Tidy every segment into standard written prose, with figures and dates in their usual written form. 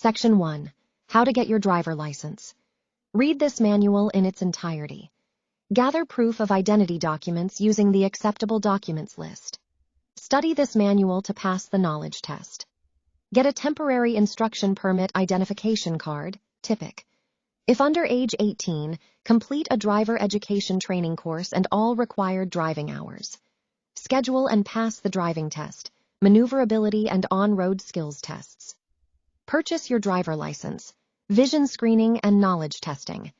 Section 1. How to get your driver license. Read this manual in its entirety. Gather proof of identity documents using the acceptable documents list. Study this manual to pass the knowledge test. Get a temporary instruction permit identification card, TIPIC. If under age 18, complete a driver education training course and all required driving hours. Schedule and pass the driving test, maneuverability and on-road skills tests. Purchase your driver license, vision screening and knowledge testing.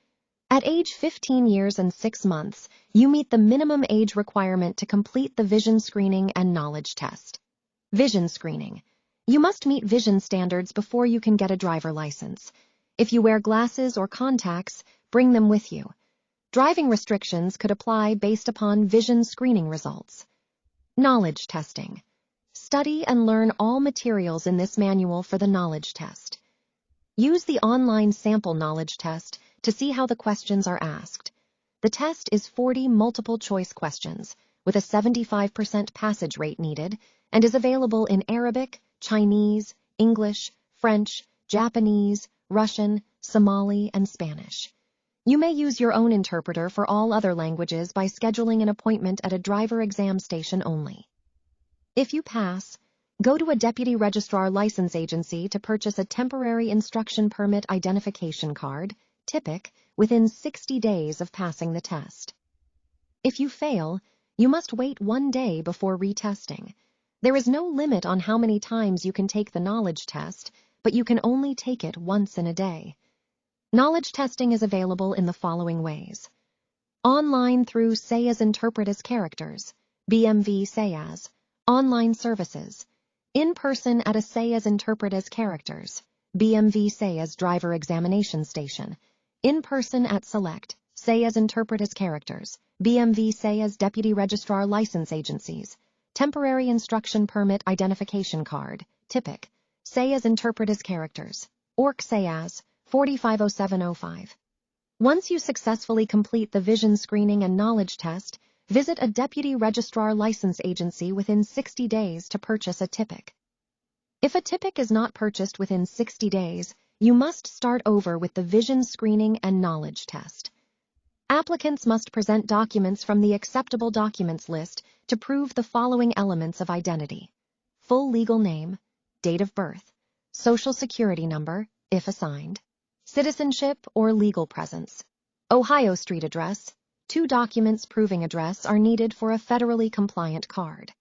At age 15 years and 6 months, you meet the minimum age requirement to complete the vision screening and knowledge test. Vision screening. You must meet vision standards before you can get a driver license. If you wear glasses or contacts, bring them with you. Driving restrictions could apply based upon vision screening results. Knowledge testing. Study and learn all materials in this manual for the knowledge test. Use the online sample knowledge test to see how the questions are asked. The test is 40 multiple-choice questions with a 75% passage rate needed and is available in Arabic, Chinese, English, French, Japanese, Russian, Somali, and Spanish. You may use your own interpreter for all other languages by scheduling an appointment at a driver exam station only. If you pass, go to a deputy registrar license agency to purchase a temporary instruction permit identification card, TIPIC, within 60 days of passing the test. If you fail, you must wait 1 day before retesting. There is no limit on how many times you can take the knowledge test, but you can only take it once in a day. Knowledge testing is available in the following ways. Online through Say as Interpret as Characters, BMV Say As, online services. In person at a Say as Interpret as Characters, BMV Say as Driver Examination Station. In person at select, Say as Interpret as Characters, BMV Say as Deputy Registrar License Agencies. Temporary Instruction Permit Identification Card, TIPIC, Say as Interpret as Characters, ORC Say As, 450705. Once you successfully complete the vision screening and knowledge test, visit a Deputy Registrar License Agency within 60 days to purchase a TIPIC. If a TIPIC is not purchased within 60 days, you must start over with the vision screening and knowledge test. Applicants must present documents from the acceptable documents list to prove the following elements of identity: full legal name, date of birth, social security number, if assigned, citizenship or legal presence, Ohio street address. 2 documents proving address are needed for a federally compliant card.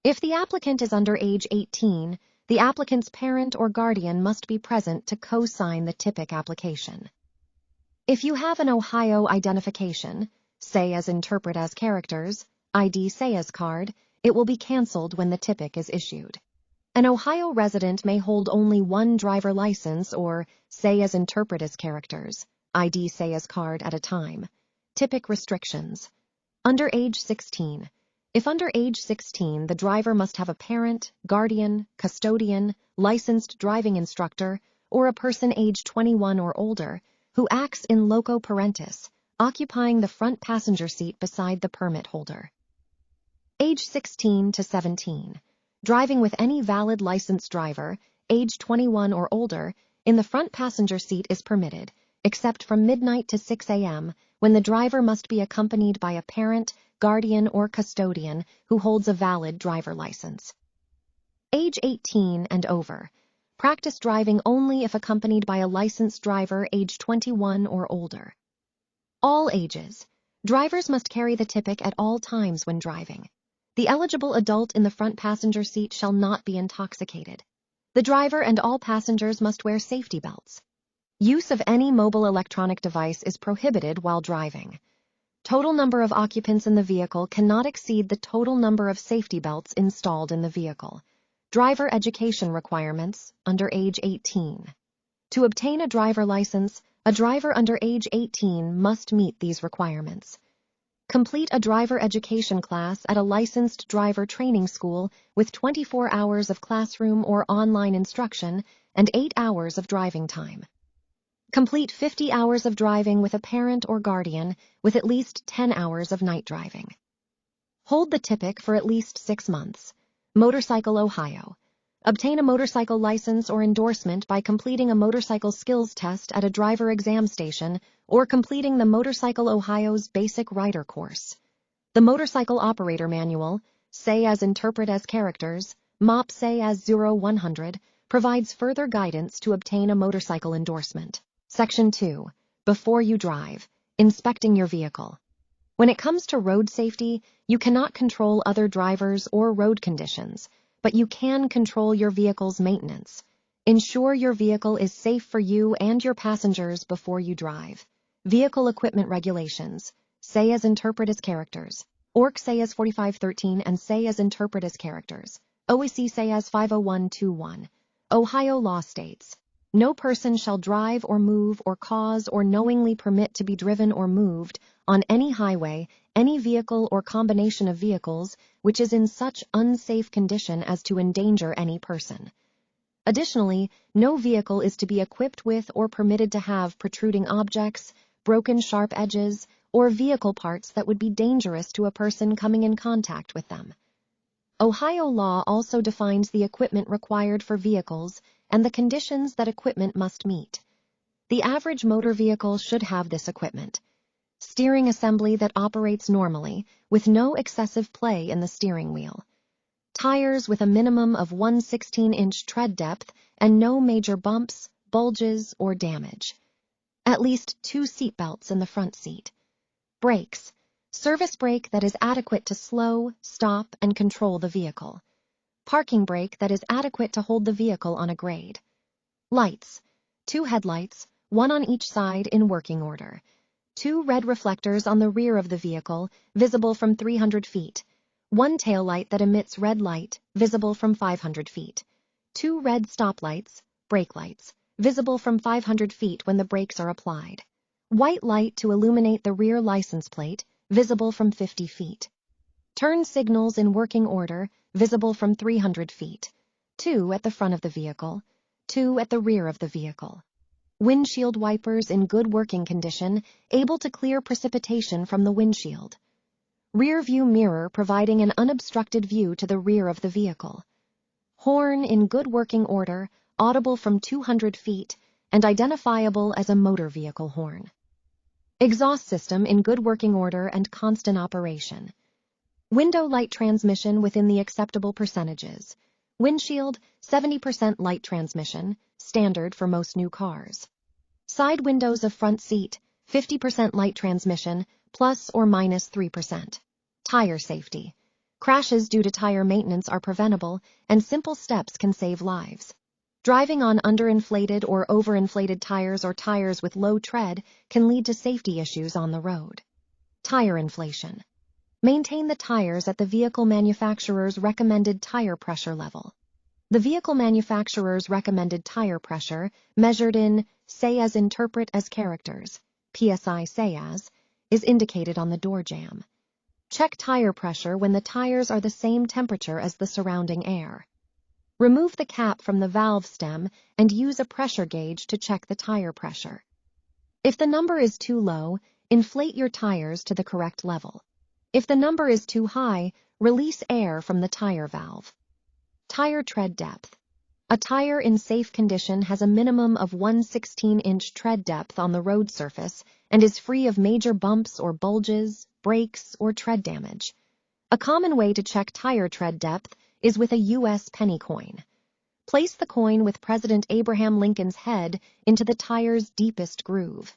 If the applicant is under age 18, the applicant's parent or guardian must be present to co-sign the TIPIC application. If you have an Ohio identification, Say as Interpret as Characters, ID Say as card, it will be canceled when the TIPIC is issued. An Ohio resident may hold only 1 driver license or Say as Interpret as Characters, ID Say as card at a time. TIPIC restrictions. Under age 16. If under age 16, the driver must have a parent, guardian, custodian, licensed driving instructor, or a person age 21 or older who acts in loco parentis, occupying the front passenger seat beside the permit holder. Age 16 to 17. Driving with any valid licensed driver, age 21 or older, in the front passenger seat is permitted, except from midnight to 6 a.m., when the driver must be accompanied by a parent, guardian, or custodian who holds a valid driver license. Age 18 and over. Practice driving only if accompanied by a licensed driver age 21 or older. All ages. Drivers must carry the TIPIC at all times when driving. The eligible adult in the front passenger seat shall not be intoxicated. The driver and all passengers must wear safety belts. Use of any mobile electronic device is prohibited while driving. Total number of occupants in the vehicle cannot exceed the total number of safety belts installed in the vehicle. Driver education requirements under age 18. To obtain a driver license, a driver under age 18 must meet these requirements. Complete a driver education class at a licensed driver training school with 24 hours of classroom or online instruction and 8 hours of driving time. Complete 50 hours of driving with a parent or guardian with at least 10 hours of night driving. Hold the TIPIC for at least 6 months. Motorcycle, Ohio. Obtain a motorcycle license or endorsement by completing a motorcycle skills test at a driver exam station or completing the Motorcycle Ohio's basic rider course. The Motorcycle Operator Manual, say as interpret as characters, MOP say as 0100, provides further guidance to obtain a motorcycle endorsement. Section 2. Before you drive, inspecting your vehicle. When it comes to road safety, you cannot control other drivers or road conditions, but you can control your vehicle's maintenance. Ensure your vehicle is safe for you and your passengers before you drive. Vehicle Equipment Regulations, say as interpret as characters. ORC say as 4513 and say as interpret as characters. OEC say as 50121. Ohio law states, no person shall drive or move or cause or knowingly permit to be driven or moved on any highway, any vehicle or combination of vehicles which is in such unsafe condition as to endanger any person. Additionally, no vehicle is to be equipped with or permitted to have protruding objects, broken sharp edges, or vehicle parts that would be dangerous to a person coming in contact with them. Ohio law also defines the equipment required for vehicles and the conditions that equipment must meet. The average motor vehicle should have this equipment. Steering assembly that operates normally, with no excessive play in the steering wheel. Tires with a minimum of 1/16-inch tread depth and no major bumps, bulges, or damage. At least 2 seat belts in the front seat. Brakes. Service brake that is adequate to slow, stop, and control the vehicle. Parking brake that is adequate to hold the vehicle on a grade. Lights. 2 headlights, 1 on each side in working order. 2 red reflectors on the rear of the vehicle, visible from 300 feet. 1 taillight that emits red light, visible from 500 feet. 2 red stoplights, brake lights, visible from 500 feet when the brakes are applied. White light to illuminate the rear license plate, visible from 50 feet. Turn signals in working order, visible from 300 feet. 2 at the front of the vehicle, 2 at the rear of the vehicle. Windshield wipers in good working condition, able to clear precipitation from the windshield. Rear view mirror providing an unobstructed view to the rear of the vehicle. Horn in good working order, audible from 200 feet, and identifiable as a motor vehicle horn. Exhaust system in good working order and constant operation. Window light transmission within the acceptable percentages. Windshield, 70% light transmission, standard for most new cars. Side windows of front seat, 50% light transmission, plus or minus 3%. Tire safety. Crashes due to tire maintenance are preventable, and simple steps can save lives. Driving on underinflated or overinflated tires or tires with low tread can lead to safety issues on the road. Tire inflation. Maintain the tires at the vehicle manufacturer's recommended tire pressure level. The vehicle manufacturer's recommended tire pressure, measured in say as interpret as characters, PSI say as, is indicated on the door jamb. Check tire pressure when the tires are the same temperature as the surrounding air. Remove the cap from the valve stem and use a pressure gauge to check the tire pressure. If the number is too low, inflate your tires to the correct level. If the number is too high, release air from the tire valve. Tire tread depth. A tire in safe condition has a minimum of 1/16-inch tread depth on the road surface and is free of major bumps or bulges, breaks, or tread damage. A common way to check tire tread depth is with a U.S. penny coin. Place the coin with President Abraham Lincoln's head into the tire's deepest groove.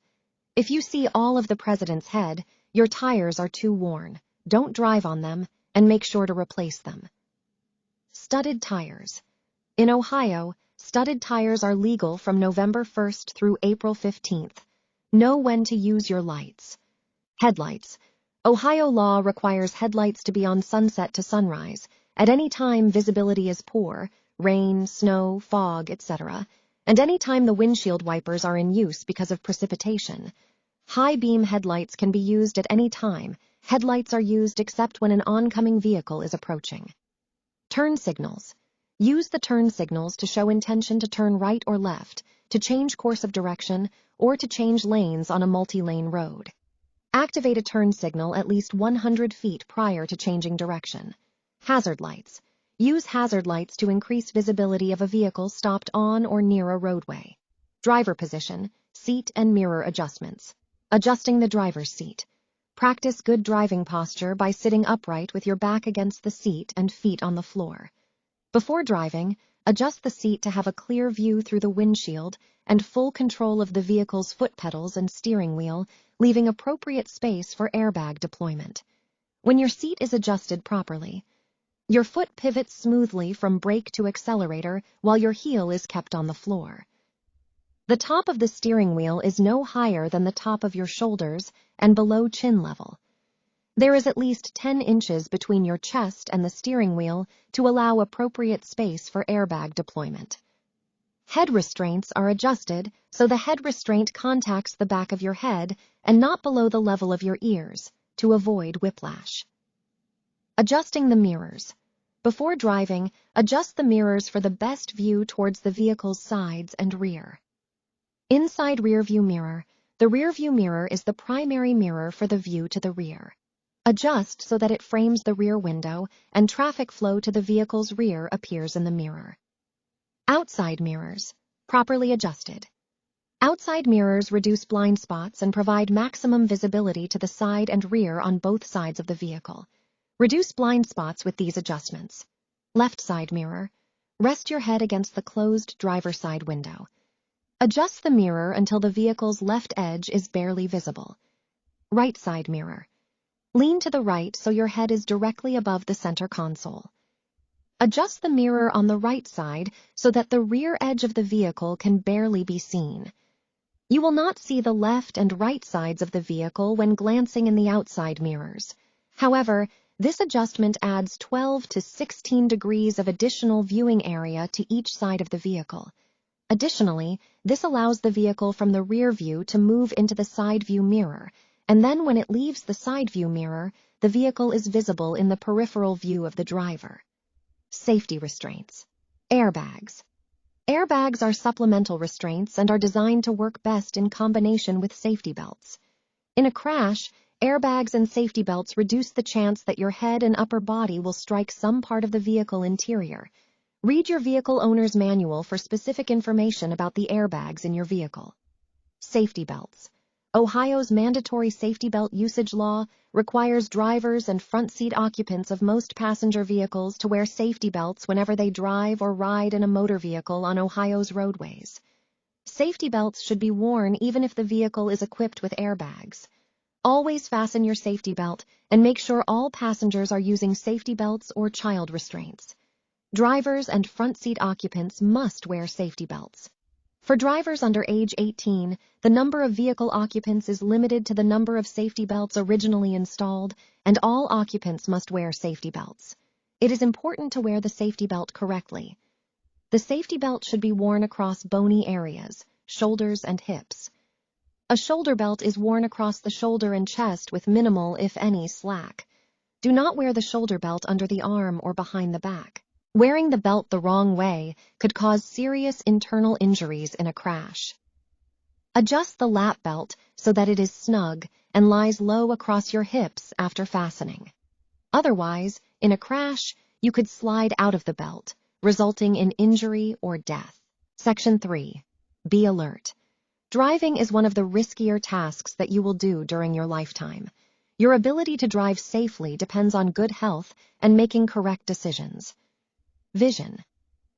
If you see all of the president's head, your tires are too worn. Don't drive on them, and make sure to replace them. Studded tires. In Ohio, studded tires are legal from November 1st through April 15th. Know when to use your lights. Headlights. Ohio law requires headlights to be on sunset to sunrise. At any time visibility is poor, rain, snow, fog, etc., and any time the windshield wipers are in use because of precipitation. High beam headlights can be used at any time. Headlights are used except when an oncoming vehicle is approaching. Turn signals. Use the turn signals to show intention to turn right or left, to change course of direction, or to change lanes on a multi-lane road. Activate a turn signal at least 100 feet prior to changing direction. Hazard lights. Use hazard lights to increase visibility of a vehicle stopped on or near a roadway. Driver position, seat and mirror adjustments. Adjusting the driver's seat. Practice good driving posture by sitting upright with your back against the seat and feet on the floor. Before driving, adjust the seat to have a clear view through the windshield and full control of the vehicle's foot pedals and steering wheel, leaving appropriate space for airbag deployment. When your seat is adjusted properly, your foot pivots smoothly from brake to accelerator while your heel is kept on the floor. The top of the steering wheel is no higher than the top of your shoulders and below chin level. There is at least 10 inches between your chest and the steering wheel to allow appropriate space for airbag deployment. Head restraints are adjusted so the head restraint contacts the back of your head and not below the level of your ears to avoid whiplash. Adjusting the mirrors. Before driving, adjust the mirrors for the best view towards the vehicle's sides and rear. Inside rear view mirror. The rear view mirror is the primary mirror for the view to the rear. Adjust so that it frames the rear window and traffic flow to the vehicle's rear appears in the mirror. Outside mirrors. Properly adjusted. Outside mirrors reduce blind spots and provide maximum visibility to the side and rear on both sides of the vehicle. Reduce blind spots with these adjustments. Left side mirror. Rest your head against the closed driver's side window. Adjust the mirror until the vehicle's left edge is barely visible. Right side mirror. Lean to the right so your head is directly above the center console. Adjust the mirror on the right side so that the rear edge of the vehicle can barely be seen. You will not see the left and right sides of the vehicle when glancing in the outside mirrors. However, this adjustment adds 12 to 16 degrees of additional viewing area to each side of the vehicle. Additionally, this allows the vehicle from the rear view to move into the side view mirror, and then when it leaves the side view mirror, the vehicle is visible in the peripheral view of the driver. Safety restraints. Airbags. Airbags are supplemental restraints and are designed to work best in combination with safety belts. In a crash, airbags and safety belts reduce the chance that your head and upper body will strike some part of the vehicle interior. Read your vehicle owner's manual for specific information about the airbags in your vehicle. Safety belts. Ohio's mandatory safety belt usage law requires drivers and front seat occupants of most passenger vehicles to wear safety belts whenever they drive or ride in a motor vehicle on Ohio's roadways. Safety belts should be worn even if the vehicle is equipped with airbags. Always fasten your safety belt and make sure all passengers are using safety belts or child restraints. Drivers and front seat occupants must wear safety belts. For drivers under age 18, the number of vehicle occupants is limited to the number of safety belts originally installed, and all occupants must wear safety belts. It is important to wear the safety belt correctly. The safety belt should be worn across bony areas, shoulders and hips. A shoulder belt is worn across the shoulder and chest with minimal, if any, slack. Do not wear the shoulder belt under the arm or behind the back. Wearing the belt the wrong way could cause serious internal injuries in a crash. Adjust the lap belt so that it is snug and lies low across your hips after fastening. Otherwise, in a crash, you could slide out of the belt, resulting in injury or death. Section 3. Be alert. Driving is one of the riskier tasks that you will do during your lifetime. Your ability to drive safely depends on good health and making correct decisions. Vision.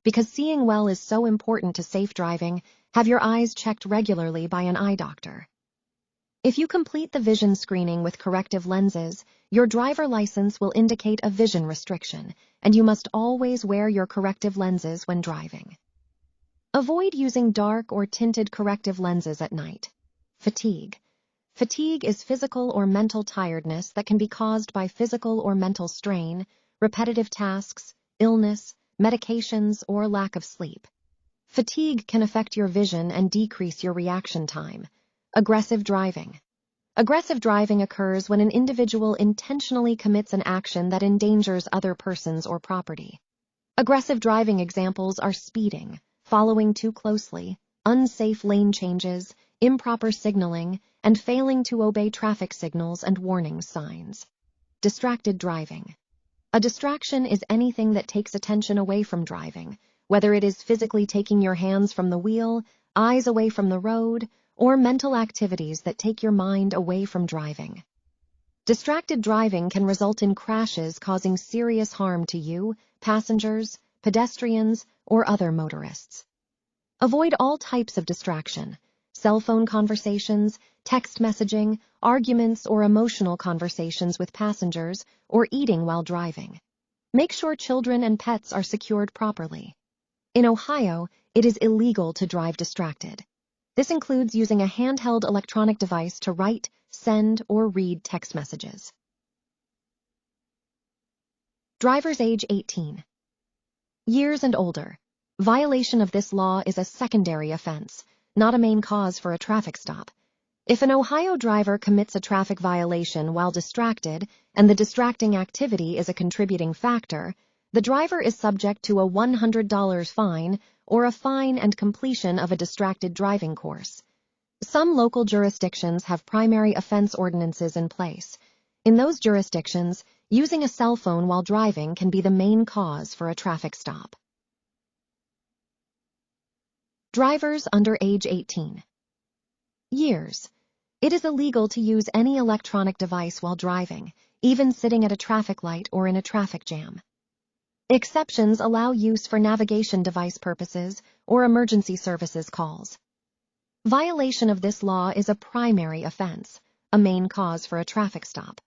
Because seeing well is so important to safe driving, have your eyes checked regularly by an eye doctor. If you complete the vision screening with corrective lenses, your driver license will indicate a vision restriction, and you must always wear your corrective lenses when driving. Avoid using dark or tinted corrective lenses at night. Fatigue. Fatigue is physical or mental tiredness that can be caused by physical or mental strain, repetitive tasks, illness, medications, or lack of sleep. Fatigue can affect your vision and decrease your reaction time. Aggressive driving. Aggressive driving occurs when an individual intentionally commits an action that endangers other persons or property. Aggressive driving examples are speeding, following too closely, unsafe lane changes, improper signaling, and failing to obey traffic signals and warning signs. Distracted driving. A distraction is anything that takes attention away from driving, whether it is physically taking your hands from the wheel, eyes away from the road, or mental activities that take your mind away from driving. Distracted driving can result in crashes causing serious harm to you, passengers, pedestrians, or other motorists. Avoid all types of distraction: cell phone conversations, text messaging, arguments or emotional conversations with passengers, or eating while driving. Make sure children and pets are secured properly. In Ohio, it is illegal to drive distracted. This includes using a handheld electronic device to write, send, or read text messages. Drivers age 18 years and older. Violation of this law is a secondary offense, not a main cause for a traffic stop. If an Ohio driver commits a traffic violation while distracted, and the distracting activity is a contributing factor, the driver is subject to a $100 fine or a fine and completion of a distracted driving course. Some local jurisdictions have primary offense ordinances in place. In those jurisdictions, using a cell phone while driving can be the main cause for a traffic stop. Drivers under age 18 years. It is illegal to use any electronic device while driving, even sitting at a traffic light or in a traffic jam. Exceptions allow use for navigation device purposes or emergency services calls. Violation of this law is a primary offense, a main cause for a traffic stop.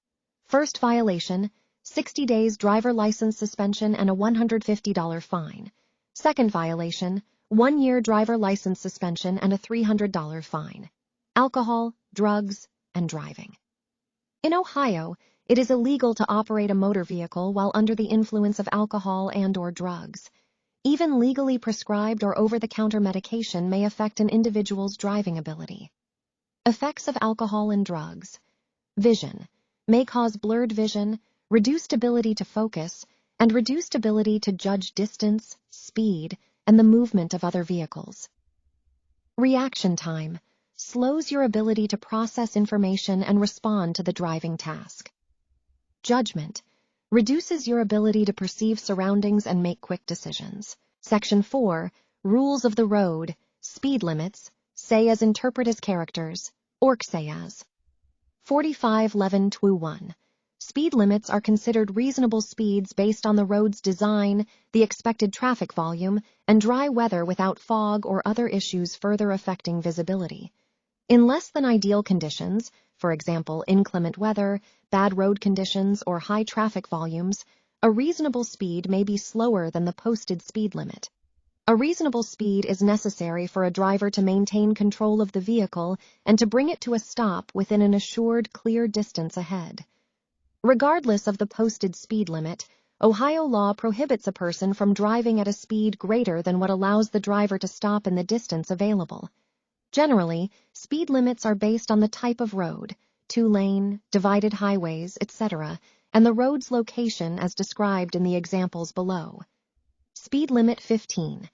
First violation, 60 days driver license suspension and a $150 fine. Second violation, 1 year driver license suspension and a $300 fine. Alcohol, drugs, and driving. In Ohio, it is illegal to operate a motor vehicle while under the influence of alcohol and/or drugs. Even legally prescribed or over-the-counter medication may affect an individual's driving ability. Effects of alcohol and drugs. Vision may cause blurred vision, reduced ability to focus, and reduced ability to judge distance, speed, and the movement of other vehicles. Reaction time slows your ability to process information and respond to the driving task. Judgment reduces your ability to perceive surroundings and make quick decisions. Section 4, Rules of the Road, Speed Limits, say as interpret as characters, or say as. 4511-1. Speed limits are considered reasonable speeds based on the road's design, the expected traffic volume, and dry weather without fog or other issues further affecting visibility. In less than ideal conditions, for example, inclement weather, bad road conditions, or high traffic volumes, a reasonable speed may be slower than the posted speed limit. A reasonable speed is necessary for a driver to maintain control of the vehicle and to bring it to a stop within an assured clear distance ahead. Regardless of the posted speed limit, Ohio law prohibits a person from driving at a speed greater than what allows the driver to stop in the distance available. Generally, speed limits are based on the type of road, 2-lane, divided highways, etc., and the road's location as described in the examples below. Speed limit 15.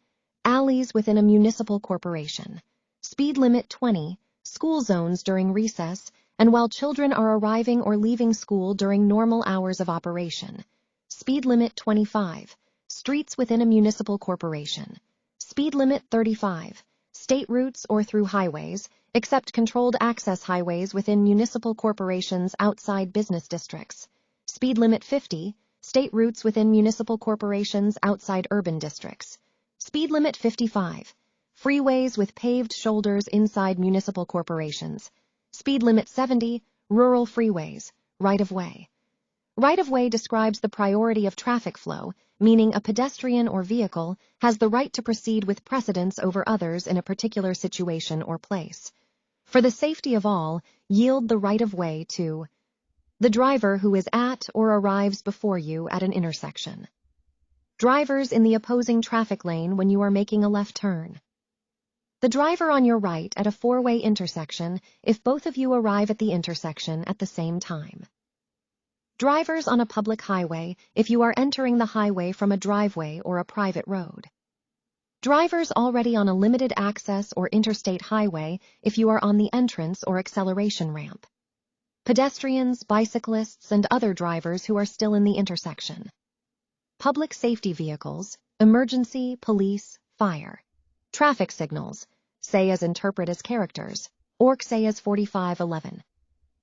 Alleys within a municipal corporation. Speed limit 20. School zones during recess and while children are arriving or leaving school during normal hours of operation. Speed limit 25. Streets within a municipal corporation. Speed limit 35. State routes or through highways, except controlled access highways within municipal corporations outside business districts. Speed limit 50. State routes within municipal corporations outside urban districts. Speed limit 55. Freeways with paved shoulders inside municipal corporations. Speed limit 70. Rural freeways. Right-of-way. Right-of-way describes the priority of traffic flow, meaning a pedestrian or vehicle has the right to proceed with precedence over others in a particular situation or place. For the safety of all, yield the right-of-way to the driver who is at or arrives before you at an intersection. Drivers in the opposing traffic lane when you are making a left turn. The driver on your right at a four-way intersection if both of you arrive at the intersection at the same time. Drivers on a public highway if you are entering the highway from a driveway or a private road. Drivers already on a limited access or interstate highway if you are on the entrance or acceleration ramp. Pedestrians, bicyclists, and other drivers who are still in the intersection. public safety vehicles, emergency, police, fire. Traffic signals, say as interpret as characters, ORC say as 4511.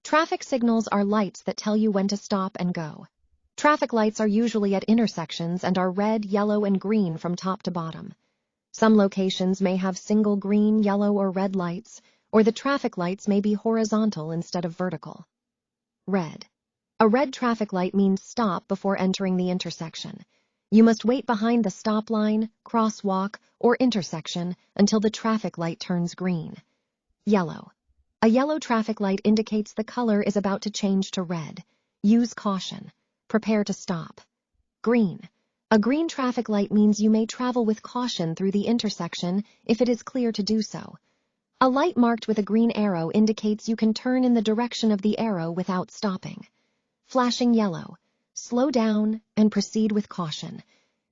Traffic signals are lights that tell you when to stop and go. Traffic lights are usually at intersections and are red, yellow, and green from top to bottom. Some locations may have single green, yellow, or red lights, or the traffic lights may be horizontal instead of vertical. Red. A red traffic light means stop before entering the intersection. You must wait behind the stop line, crosswalk, or intersection until the traffic light turns green. Yellow. A yellow traffic light indicates the color is about to change to red. Use caution. Prepare to stop. Green. A green traffic light means you may travel with caution through the intersection if it is clear to do so. A light marked with a green arrow indicates you can turn in the direction of the arrow without stopping. Flashing yellow. Slow down and proceed with caution.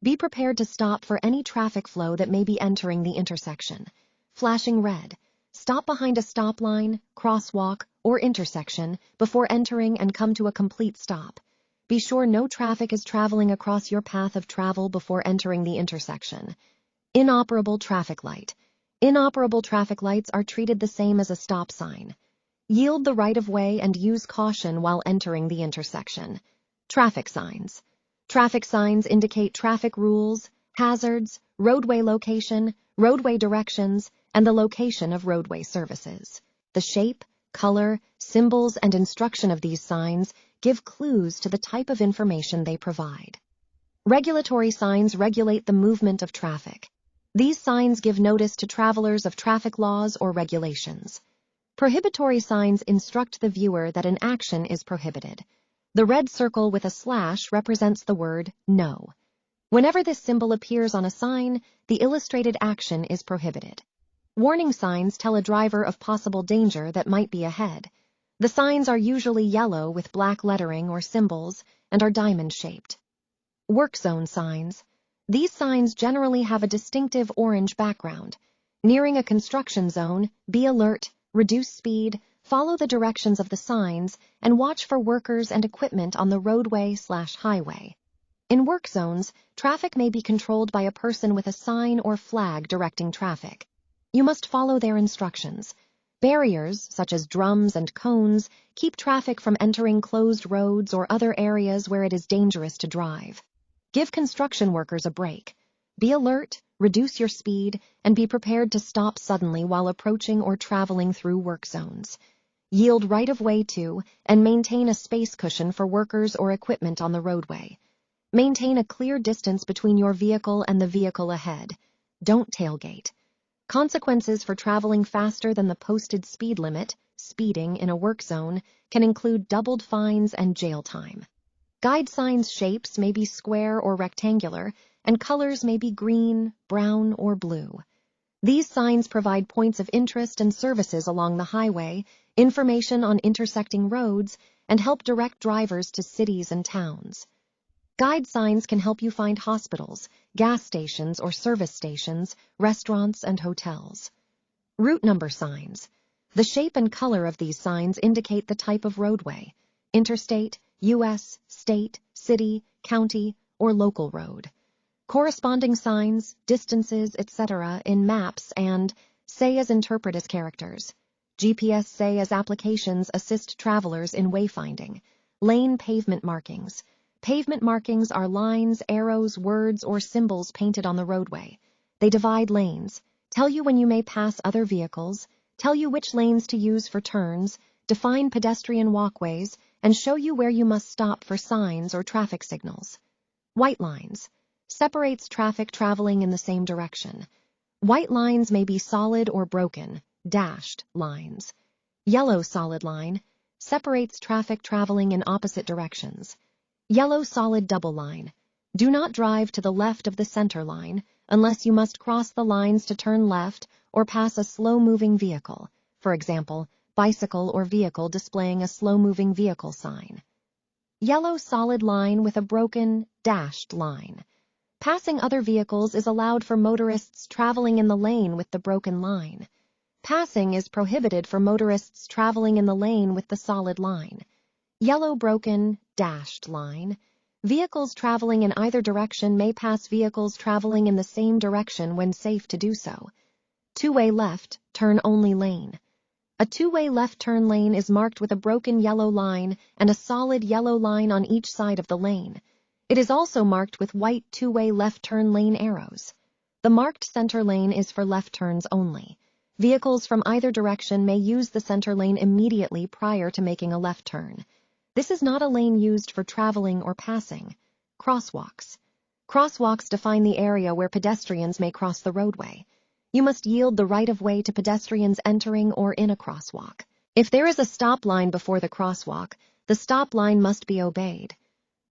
Be prepared to stop for any traffic flow that may be entering the intersection. Flashing red. Stop behind a stop line, crosswalk, or intersection before entering and come to a complete stop. Be sure no traffic is traveling across your path of travel before entering the intersection. Inoperable traffic light. Inoperable traffic lights are treated the same as a stop sign. Yield the right-of-way and use caution while entering the intersection. Traffic signs. Traffic signs indicate traffic rules, hazards, roadway location, roadway directions, and the location of roadway services. The shape, color, symbols, and instruction of these signs give clues to the type of information they provide. Regulatory signs regulate the movement of traffic. These signs give notice to travelers of traffic laws or regulations. Prohibitory signs instruct the viewer that an action is prohibited. The red circle with a slash represents the word no. Whenever this symbol appears on a sign, the illustrated action is prohibited. Warning signs tell a driver of possible danger that might be ahead. The signs are usually yellow with black lettering or symbols and are diamond-shaped. Work zone signs. These signs generally have a distinctive orange background. Nearing a construction zone, be alert, reduce speed, follow the directions of the signs, and watch for workers and equipment on the roadway/highway. In work zones, traffic may be controlled by a person with a sign or flag directing traffic. You must follow their instructions. Barriers, such as drums and cones, keep traffic from entering closed roads or other areas where it is dangerous to drive. Give construction workers a break. Be alert, reduce your speed, and be prepared to stop suddenly while approaching or traveling through work zones. Yield right-of-way to and maintain a space cushion for workers or equipment on the roadway. Maintain a clear distance between your vehicle and the vehicle ahead. Don't tailgate. Consequences for traveling faster than the posted speed limit, speeding in a work zone, can include doubled fines and jail time. Guide signs' shapes may be square or rectangular, and colors may be green, brown, or blue. These signs provide points of interest and services along the highway, information on intersecting roads, and help direct drivers to cities and towns. Guide signs can help you find hospitals, gas stations or service stations, restaurants, and hotels. Route number signs. The shape and color of these signs indicate the type of roadway: interstate, U.S., state, city, county, or local road. Corresponding signs, distances, etc. in maps and say as interpret as characters. GPS say as applications assist travelers in wayfinding. Lane pavement markings. Pavement markings are lines, arrows, words, or symbols painted on the roadway. They divide lanes, tell you when you may pass other vehicles, tell you which lanes to use for turns, define pedestrian walkways, and show you where you must stop for signs or traffic signals. White lines. Separates traffic traveling in the same direction. White lines may be solid or broken, dashed lines. Yellow solid line. Separates traffic traveling in opposite directions. Yellow solid double line. Do not drive to the left of the center line unless you must cross the lines to turn left or pass a slow-moving vehicle, for example, bicycle or vehicle displaying a slow-moving vehicle sign. Yellow solid line with a broken, dashed line. Passing other vehicles is allowed for motorists traveling in the lane with the broken line. Passing is prohibited for motorists traveling in the lane with the solid line. Yellow broken, dashed line. Vehicles traveling in either direction may pass vehicles traveling in the same direction when safe to do so. Two-way left, turn only lane. A two-way left turn lane is marked with a broken yellow line and a solid yellow line on each side of the lane. It is also marked with white two-way left turn lane arrows. The marked center lane is for left turns only. Vehicles from either direction may use the center lane immediately prior to making a left turn. This is not a lane used for traveling or passing. Crosswalks. Crosswalks define the area where pedestrians may cross the roadway. You must yield the right-of-way to pedestrians entering or in a crosswalk. If there is a stop line before the crosswalk, the stop line must be obeyed.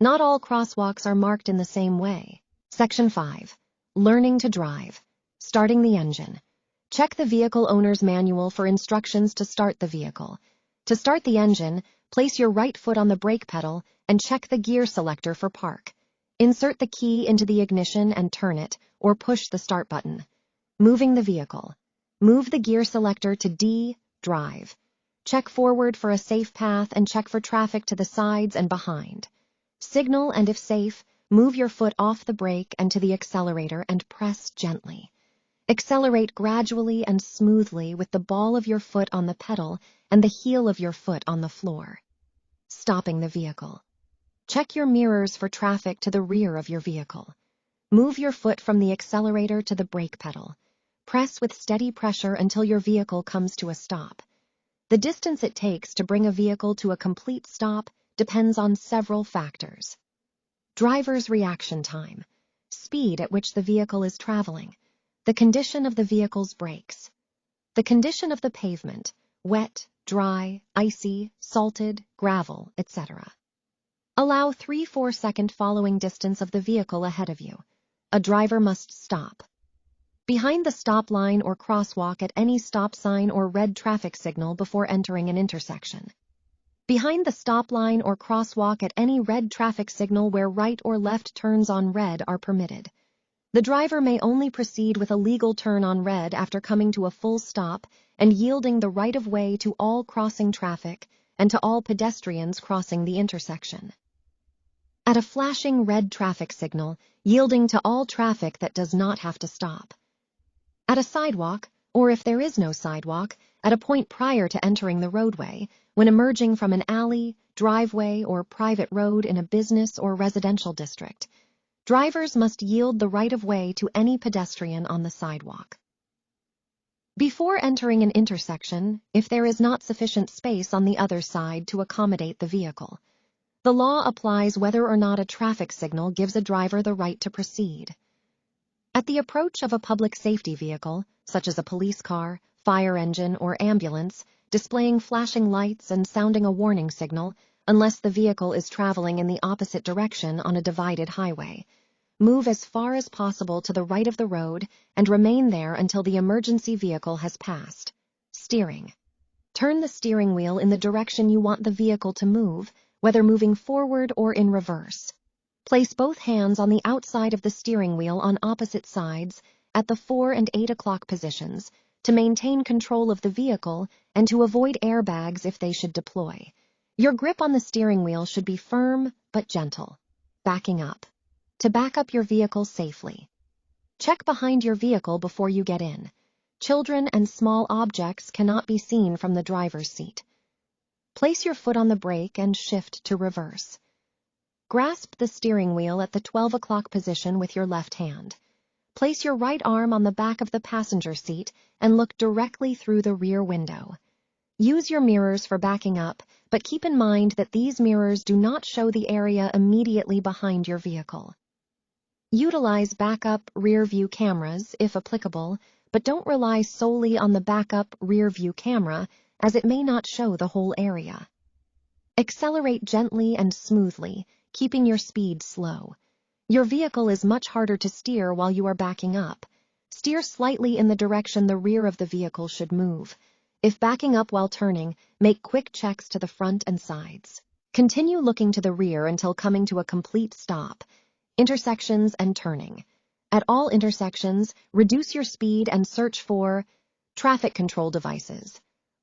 Not all crosswalks are marked in the same way. Section 5. Learning to drive. Starting the engine. Check the vehicle owner's manual for instructions to start the vehicle. To start the engine, place your right foot on the brake pedal and check the gear selector for park. Insert the key into the ignition and turn it, or push the start button. Moving the vehicle. Move the gear selector to D, drive. Check forward for a safe path and check for traffic to the sides and behind. Signal and if safe, move your foot off the brake and to the accelerator and press gently. Accelerate gradually and smoothly with the ball of your foot on the pedal and the heel of your foot on the floor. Stopping the vehicle. Check your mirrors for traffic to the rear of your vehicle. Move your foot from the accelerator to the brake pedal. Press with steady pressure until your vehicle comes to a stop. The distance it takes to bring a vehicle to a complete stop depends on several factors. Driver's reaction time, speed at which the vehicle is traveling, the condition of the vehicle's brakes, the condition of the pavement, wet, dry, icy, salted, gravel, etc. Allow 3-4 second following distance of the vehicle ahead of you. A driver must stop. Behind the stop line or crosswalk at any stop sign or red traffic signal before entering an intersection. Behind the stop line or crosswalk at any red traffic signal where right or left turns on red are permitted. The driver may only proceed with a legal turn on red after coming to a full stop and yielding the right-of-way to all crossing traffic and to all pedestrians crossing the intersection. At a flashing red traffic signal, yielding to all traffic that does not have to stop. At a sidewalk, or if there is no sidewalk, at a point prior to entering the roadway, when emerging from an alley, driveway, or private road in a business or residential district. Drivers must yield the right-of-way to any pedestrian on the sidewalk. Before entering an intersection, if there is not sufficient space on the other side to accommodate the vehicle, the law applies whether or not a traffic signal gives a driver the right to proceed. At the approach of a public safety vehicle, such as a police car, fire engine, or ambulance, displaying flashing lights and sounding a warning signal, unless the vehicle is traveling in the opposite direction on a divided highway. Move as far as possible to the right of the road and remain there until the emergency vehicle has passed. Steering. Turn the steering wheel in the direction you want the vehicle to move, whether moving forward or in reverse. Place both hands on the outside of the steering wheel on opposite sides at the 4 and 8 o'clock positions to maintain control of the vehicle and to avoid airbags if they should deploy. Your grip on the steering wheel should be firm but gentle. Backing up. To back up your vehicle safely. Check behind your vehicle before you get in. Children and small objects cannot be seen from the driver's seat. Place your foot on the brake and shift to reverse. Grasp the steering wheel at the 12 o'clock position with your left hand. Place your right arm on the back of the passenger seat and look directly through the rear window. Use your mirrors for backing up, but keep in mind that these mirrors do not show the area immediately behind your vehicle. Utilize backup rear-view cameras, if applicable, but don't rely solely on the backup rear-view camera, as it may not show the whole area. Accelerate gently and smoothly, keeping your speed slow. Your vehicle is much harder to steer while you are backing up. Steer slightly in the direction the rear of the vehicle should move. If backing up while turning, make quick checks to the front and sides. Continue looking to the rear until coming to a complete stop. Intersections and turning. At all intersections, reduce your speed and search for traffic control devices.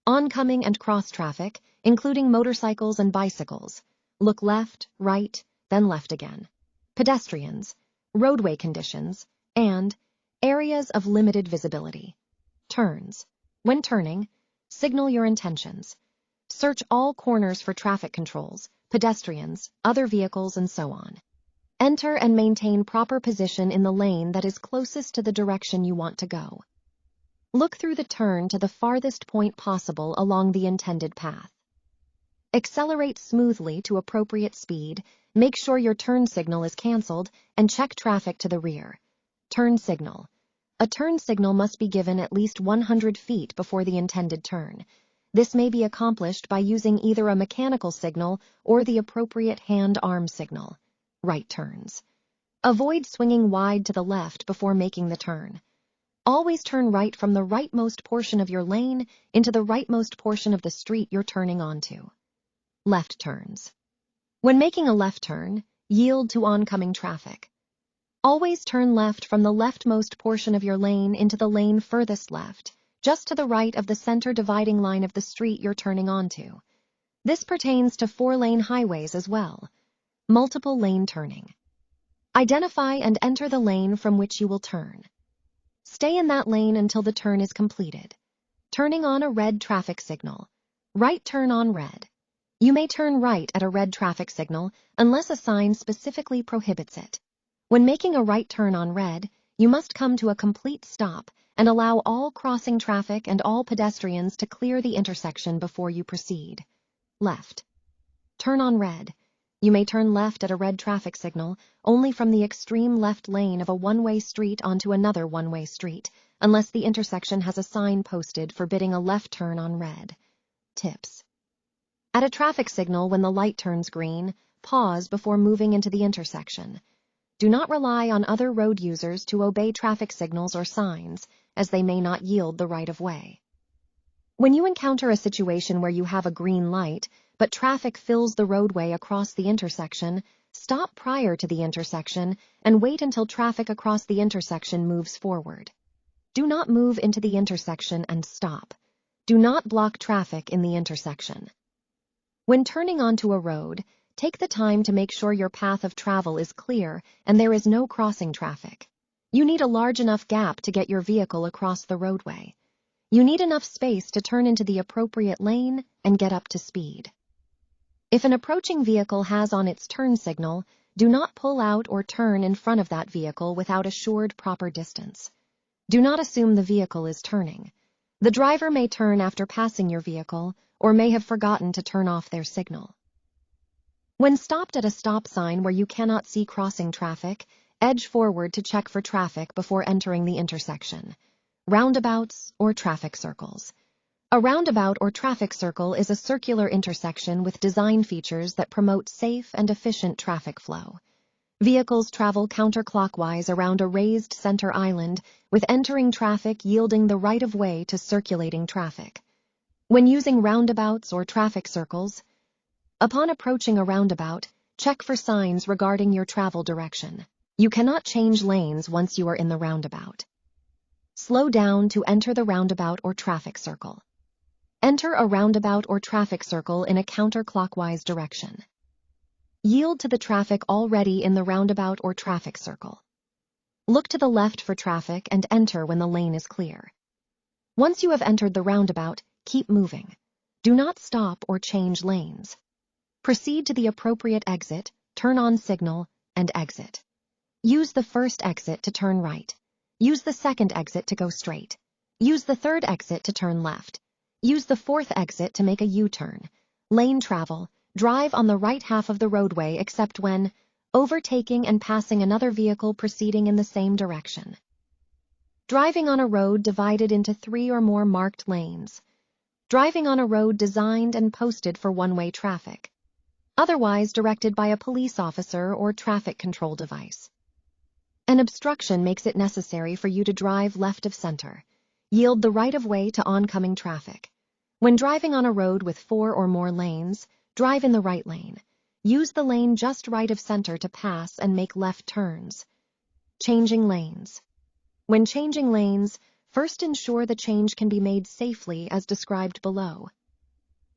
Oncoming and cross traffic, including motorcycles and bicycles. Look left, right, then left again. Pedestrians, roadway conditions, and areas of limited visibility. Turns. When turning, signal your intentions. Search all corners for traffic controls, pedestrians, other vehicles, and so on. Enter and maintain proper position in the lane that is closest to the direction you want to go. Look through the turn to the farthest point possible along the intended path. Accelerate smoothly to appropriate speed, make sure your turn signal is canceled, and check traffic to the rear. Turn signal. A turn signal must be given at least 100 feet before the intended turn. This may be accomplished by using either a mechanical signal or the appropriate hand-arm signal. Right turns. Avoid swinging wide to the left before making the turn. Always turn right from the rightmost portion of your lane into the rightmost portion of the street you're turning onto. Left turns. When making a left turn, yield to oncoming traffic. Always turn left from the leftmost portion of your lane into the lane furthest left, just to the right of the center dividing line of the street you're turning onto. This pertains to 4-lane highways as well. Multiple lane turning. Identify and enter the lane from which you will turn. Stay in that lane until the turn is completed. Turning on a red traffic signal. Right turn on red. You may turn right at a red traffic signal unless a sign specifically prohibits it. When making a right turn on red, you must come to a complete stop and allow all crossing traffic and all pedestrians to clear the intersection before you proceed. Left. Turn on red. You may turn left at a red traffic signal only from the extreme left lane of a one-way street onto another one-way street, unless the intersection has a sign posted forbidding a left turn on red. Tips. At a traffic signal when the light turns green, pause before moving into the intersection. Do not rely on other road users to obey traffic signals or signs, as they may not yield the right of way. When you encounter a situation where you have a green light, but traffic fills the roadway across the intersection, stop prior to the intersection and wait until traffic across the intersection moves forward. Do not move into the intersection and stop. Do not block traffic in the intersection. When turning onto a road, take the time to make sure your path of travel is clear and there is no crossing traffic. You need a large enough gap to get your vehicle across the roadway. You need enough space to turn into the appropriate lane and get up to speed. If an approaching vehicle has on its turn signal, do not pull out or turn in front of that vehicle without assured proper distance. Do not assume the vehicle is turning. The driver may turn after passing your vehicle or may have forgotten to turn off their signal. When stopped at a stop sign where you cannot see crossing traffic, edge forward to check for traffic before entering the intersection. Roundabouts or traffic circles. A roundabout or traffic circle is a circular intersection with design features that promote safe and efficient traffic flow. Vehicles travel counterclockwise around a raised center island, with entering traffic yielding the right-of-way to circulating traffic. When using roundabouts or traffic circles, upon approaching a roundabout, check for signs regarding your travel direction. You cannot change lanes once you are in the roundabout. Slow down to enter the roundabout or traffic circle. Enter a roundabout or traffic circle in a counterclockwise direction. Yield to the traffic already in the roundabout or traffic circle. Look to the left for traffic and enter when the lane is clear. Once you have entered the roundabout, keep moving. Do not stop or change lanes. Proceed to the appropriate exit, turn on signal, and exit. Use the first exit to turn right. Use the second exit to go straight. Use the third exit to turn left. Use the fourth exit to make a U-turn. Lane travel. Drive on the right half of the roadway except when overtaking and passing another vehicle proceeding in the same direction. Driving on a road divided into 3 or more marked lanes. Driving on a road designed and posted for one-way traffic. Otherwise directed by a police officer or traffic control device. An obstruction makes it necessary for you to drive left of center. Yield the right-of-way to oncoming traffic. When driving on a road with 4 or more lanes, drive in the right lane. Use the lane just right of center to pass and make left turns. Changing lanes. When changing lanes, first ensure the change can be made safely as described below.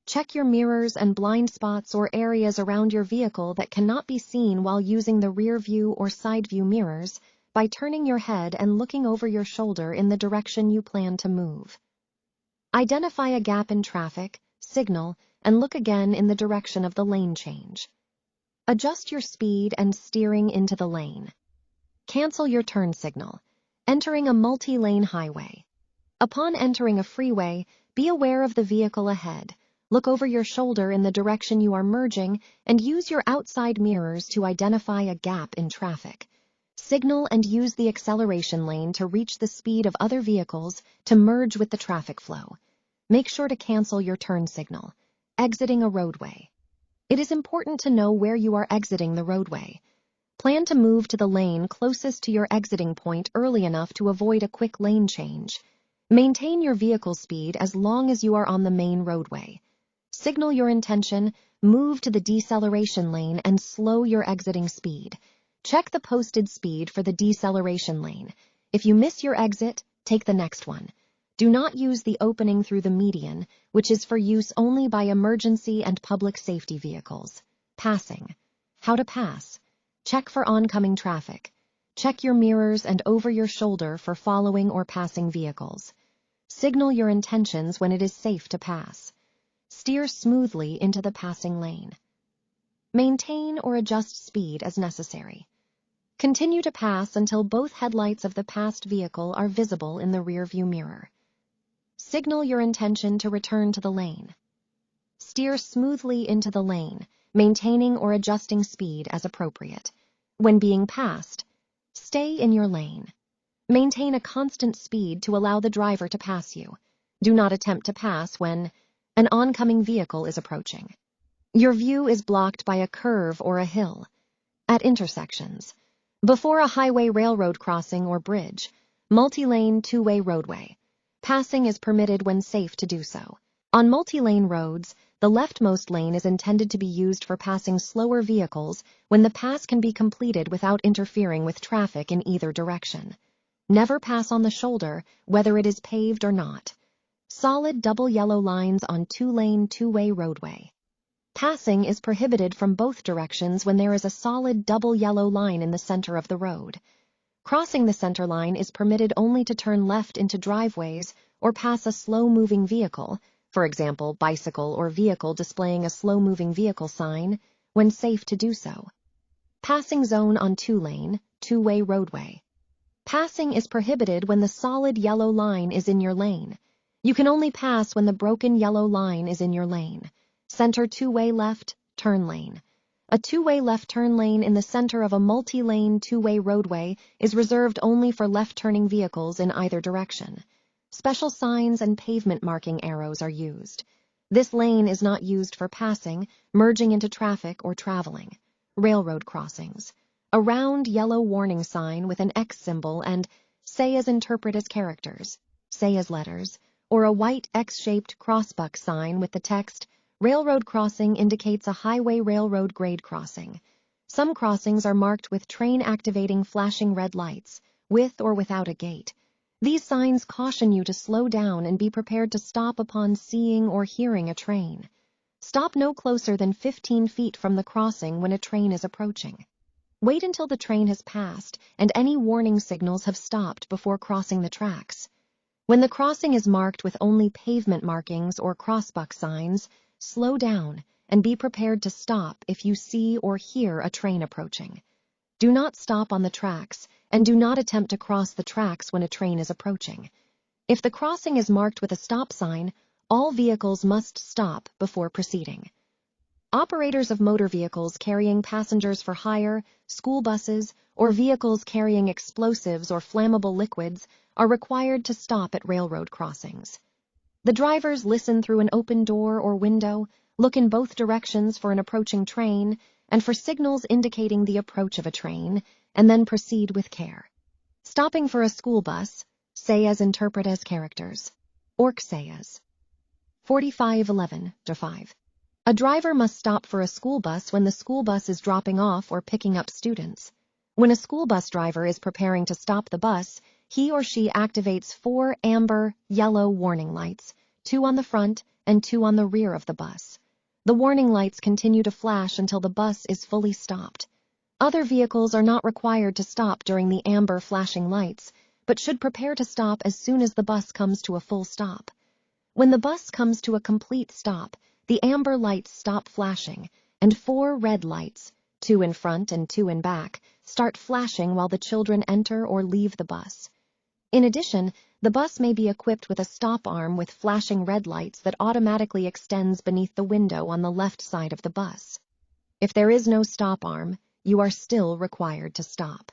Check your mirrors and blind spots or areas around your vehicle that cannot be seen while using the rear view or side view mirrors by turning your head and looking over your shoulder in the direction you plan to move. Identify a gap in traffic, signal, and look again in the direction of the lane change. Adjust your speed and steering into the lane. Cancel your turn signal. Entering a multi-lane highway. Upon entering a freeway, be aware of the vehicle ahead. Look over your shoulder in the direction you are merging and use your outside mirrors to identify a gap in traffic. Signal and use the acceleration lane to reach the speed of other vehicles to merge with the traffic flow. Make sure to cancel your turn signal. Exiting a roadway. It is important to know where you are exiting the roadway. Plan to move to the lane closest to your exiting point early enough to avoid a quick lane change. Maintain your vehicle speed as long as you are on the main roadway. Signal your intention, move to the deceleration lane, and slow your exiting speed. Check the posted speed for the deceleration lane. If you miss your exit, take the next one. Do not use the opening through the median, which is for use only by emergency and public safety vehicles. Passing. How to pass. Check for oncoming traffic. Check your mirrors and over your shoulder for following or passing vehicles. Signal your intentions when it is safe to pass. Steer smoothly into the passing lane. Maintain or adjust speed as necessary. Continue to pass until both headlights of the passed vehicle are visible in the rearview mirror. Signal your intention to return to the lane. Steer smoothly into the lane, maintaining or adjusting speed as appropriate. When being passed, stay in your lane. Maintain a constant speed to allow the driver to pass you. Do not attempt to pass when an oncoming vehicle is approaching. Your view is blocked by a curve or a hill. At intersections. Before a highway, railroad crossing, or bridge. Multi-lane, two-way roadway. Passing is permitted when safe to do so. On multi-lane roads, the leftmost lane is intended to be used for passing slower vehicles when the pass can be completed without interfering with traffic in either direction. Never pass on the shoulder, whether it is paved or not. Solid double yellow lines on two-lane, two-way roadway. Passing is prohibited from both directions when there is a solid double yellow line in the center of the road. Crossing the center line is permitted only to turn left into driveways or pass a slow-moving vehicle, for example, bicycle or vehicle displaying a slow-moving vehicle sign, when safe to do so. Passing zone on two-lane, two-way roadway. Passing is prohibited when the solid yellow line is in your lane. You can only pass when the broken yellow line is in your lane. Center two-way left, turn lane. A two-way left turn lane in the center of a multi-lane two-way roadway is reserved only for left-turning vehicles in either direction. Special signs and pavement marking arrows are used. This lane is not used for passing, merging into traffic, or traveling. Railroad crossings. A round yellow warning sign with an X symbol and say as interpret as characters, say as letters, or a white X-shaped crossbuck sign with the text Railroad crossing indicates a highway railroad grade crossing. Some crossings are marked with train-activating flashing red lights, with or without a gate. These signs caution you to slow down and be prepared to stop upon seeing or hearing a train. Stop no closer than 15 feet from the crossing when a train is approaching. Wait until the train has passed and any warning signals have stopped before crossing the tracks. When the crossing is marked with only pavement markings or crossbuck signs, slow down and be prepared to stop if you see or hear a train approaching. Do not stop on the tracks and do not attempt to cross the tracks when a train is approaching. If the crossing is marked with a stop sign, all vehicles must stop before proceeding. Operators of motor vehicles carrying passengers for hire, school buses, or vehicles carrying explosives or flammable liquids are required to stop at railroad crossings. The drivers listen through an open door or window, look in both directions for an approaching train and for signals indicating the approach of a train, and then proceed with care. Stopping for a school bus, say as interpret as characters. Orc say as. 4511-5. A driver must stop for a school bus when the school bus is dropping off or picking up students. When a school bus driver is preparing to stop the bus, he or she activates 4 amber, yellow warning lights, 2 on the front and 2 on the rear of the bus. The warning lights continue to flash until the bus is fully stopped. Other vehicles are not required to stop during the amber flashing lights, but should prepare to stop as soon as the bus comes to a full stop. When the bus comes to a complete stop, the amber lights stop flashing, and 4 red lights, 2 in front and 2 in back, start flashing while the children enter or leave the bus. In addition, the bus may be equipped with a stop arm with flashing red lights that automatically extends beneath the window on the left side of the bus. If there is no stop arm, you are still required to stop.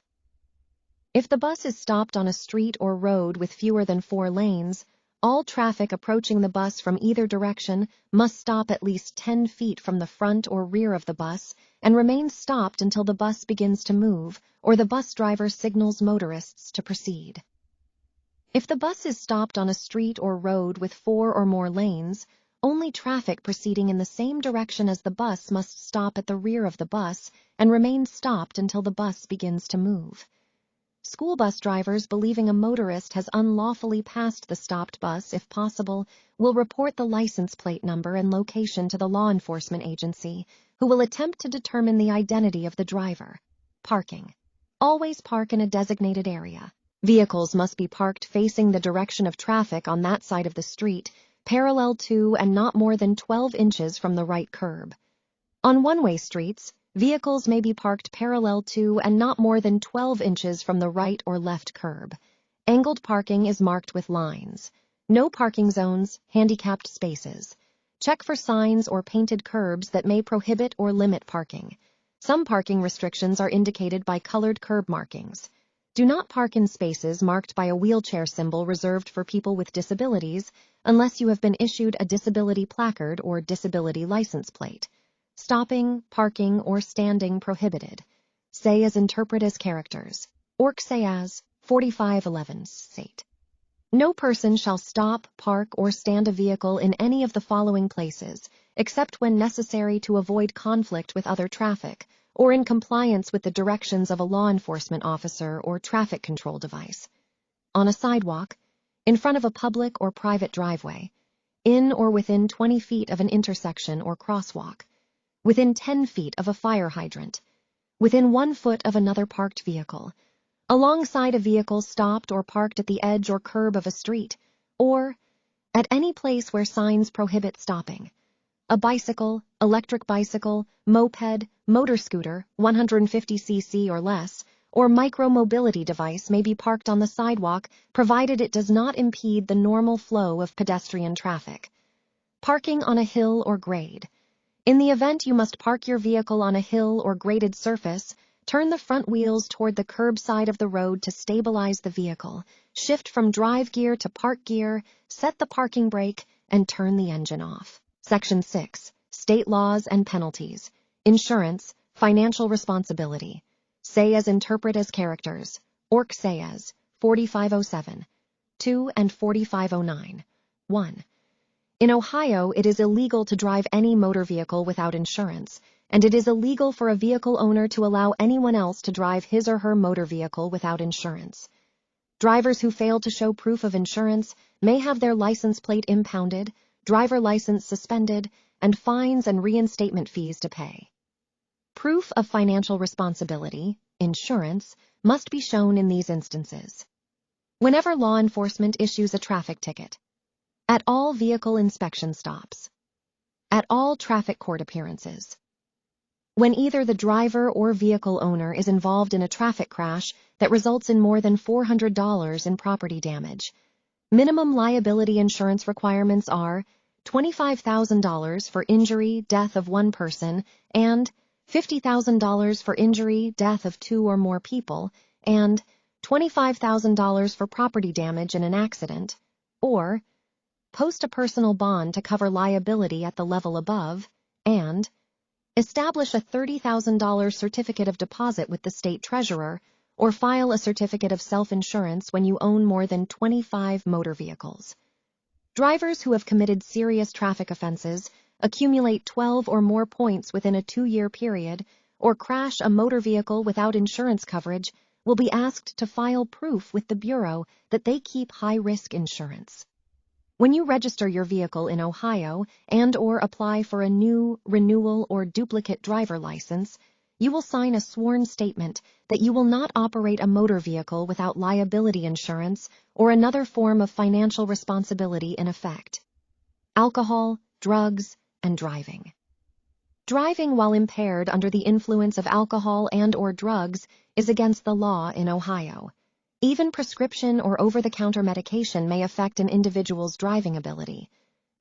If the bus is stopped on a street or road with fewer than 4 lanes, all traffic approaching the bus from either direction must stop at least 10 feet from the front or rear of the bus and remain stopped until the bus begins to move or the bus driver signals motorists to proceed. If the bus is stopped on a street or road with 4 or more lanes, only traffic proceeding in the same direction as the bus must stop at the rear of the bus and remain stopped until the bus begins to move. School bus drivers believing a motorist has unlawfully passed the stopped bus, if possible, will report the license plate number and location to the law enforcement agency, who will attempt to determine the identity of the driver. Parking. Always park in a designated area. Vehicles must be parked facing the direction of traffic on that side of the street, parallel to and not more than 12 inches from the right curb. On one-way streets, vehicles may be parked parallel to and not more than 12 inches from the right or left curb. Angled parking is marked with lines. No parking zones, handicapped spaces. Check for signs or painted curbs that may prohibit or limit parking. Some parking restrictions are indicated by colored curb markings. Do not park in spaces marked by a wheelchair symbol reserved for people with disabilities unless you have been issued a disability placard or disability license plate. Stopping, parking, or standing prohibited. Say as interpret as characters. Orc say as 4511 state. No person shall stop, park, or stand a vehicle in any of the following places, except when necessary to avoid conflict with other traffic, or in compliance with the directions of a law enforcement officer or traffic control device. On a sidewalk, in front of a public or private driveway, in or within 20 feet of an intersection or crosswalk, within 10 feet of a fire hydrant, within 1 foot of another parked vehicle, alongside a vehicle stopped or parked at the edge or curb of a street, or at any place where signs prohibit stopping. A bicycle, electric bicycle, moped, motor scooter, 150cc or less, or micro-mobility device may be parked on the sidewalk provided it does not impede the normal flow of pedestrian traffic. Parking on a hill or grade. In the event you must park your vehicle on a hill or graded surface, turn the front wheels toward the curb side of the road to stabilize the vehicle, shift from drive gear to park gear, set the parking brake, and turn the engine off. Section 6. State laws and penalties. Insurance, financial responsibility. Say as interpret as characters. Orc say as 4507, 2 and 4509. 1. In Ohio, it is illegal to drive any motor vehicle without insurance, and it is illegal for a vehicle owner to allow anyone else to drive his or her motor vehicle without insurance. Drivers who fail to show proof of insurance may have their license plate impounded, driver license suspended, and fines and reinstatement fees to pay. Proof of financial responsibility, insurance, must be shown in these instances. Whenever law enforcement issues a traffic ticket, at all vehicle inspection stops, at all traffic court appearances, when either the driver or vehicle owner is involved in a traffic crash that results in more than $400 in property damage. Minimum liability insurance requirements are $25,000 for injury, death of one person, and $50,000 for injury, death of 2 or more people, and $25,000 for property damage in an accident, or post a personal bond to cover liability at the level above, and establish a $30,000 certificate of deposit with the state treasurer, or file a certificate of self-insurance when you own more than 25 motor vehicles. Drivers who have committed serious traffic offenses, accumulate 12 or more points within a 2-year period, or crash a motor vehicle without insurance coverage will be asked to file proof with the Bureau that they keep high-risk insurance. When you register your vehicle in Ohio and/or apply for a new, renewal, or duplicate driver license, you will sign a sworn statement that you will not operate a motor vehicle without liability insurance or another form of financial responsibility in effect. Alcohol, drugs, and driving. Driving while impaired under the influence of alcohol and/or drugs is against the law in Ohio. Even prescription or over-the-counter medication may affect an individual's driving ability.